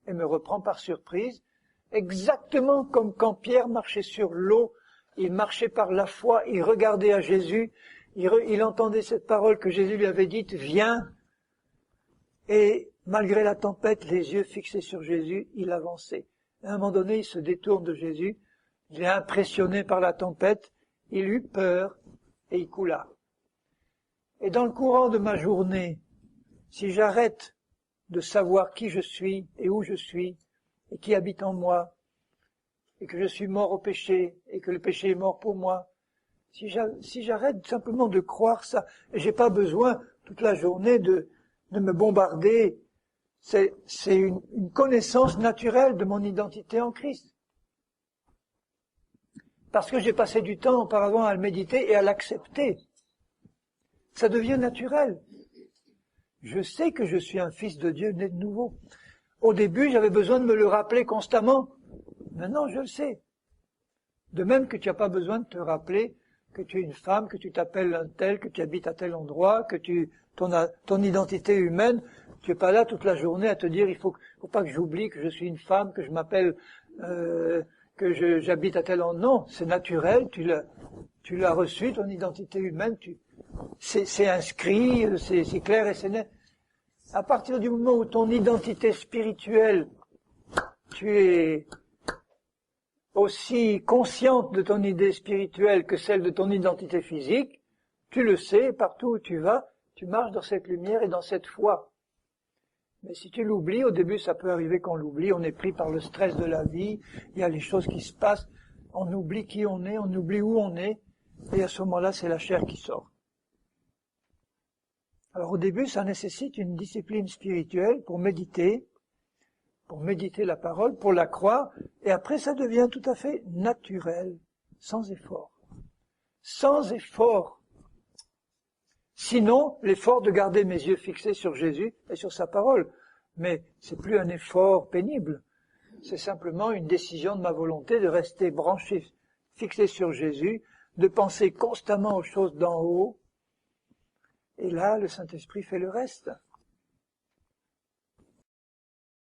et me reprend par surprise, exactement comme quand Pierre marchait sur l'eau, il marchait par la foi, il regardait à Jésus, il entendait cette parole que Jésus lui avait dite, viens, et malgré la tempête, les yeux fixés sur Jésus, il avançait. À un moment donné, il se détourne de Jésus, il est impressionné par la tempête, il eut peur, et il coula. Et dans le courant de ma journée, si j'arrête de savoir qui je suis et où je suis, et qui habite en moi, et que je suis mort au péché, et que le péché est mort pour moi, si j'arrête simplement de croire ça, et j'ai pas besoin toute la journée de me bombarder, c'est une connaissance naturelle de mon identité en Christ. Parce que j'ai passé du temps auparavant à le méditer et à l'accepter. Ça devient naturel. Je sais que je suis un fils de Dieu né de nouveau. Au début, j'avais besoin de me le rappeler constamment. Maintenant, je le sais. De même que tu n'as pas besoin de te rappeler que tu es une femme, que tu t'appelles un tel, que tu habites à tel endroit, que ton identité humaine, tu es pas là toute la journée à te dire faut pas que j'oublie que je suis une femme, que je m'appelle, j'habite à tel endroit. Non, c'est naturel, tu l'as reçu, ton identité humaine, c'est inscrit, c'est clair et c'est net. À partir du moment où ton identité spirituelle, tu es aussi consciente de ton idée spirituelle que celle de ton identité physique, tu le sais, partout où tu vas, tu marches dans cette lumière et dans cette foi. Mais si tu l'oublies, au début ça peut arriver qu'on l'oublie, on est pris par le stress de la vie, il y a les choses qui se passent, on oublie qui on est, on oublie où on est, et à ce moment-là c'est la chair qui sort. Alors au début ça nécessite une discipline spirituelle pour méditer la parole, pour la croire, et après ça devient tout à fait naturel, sans effort. Sans effort. Sinon, l'effort de garder mes yeux fixés sur Jésus et sur sa parole. Mais c'est plus un effort pénible. C'est simplement une décision de ma volonté de rester branché, fixé sur Jésus, de penser constamment aux choses d'en haut. Et là, le Saint-Esprit fait le reste.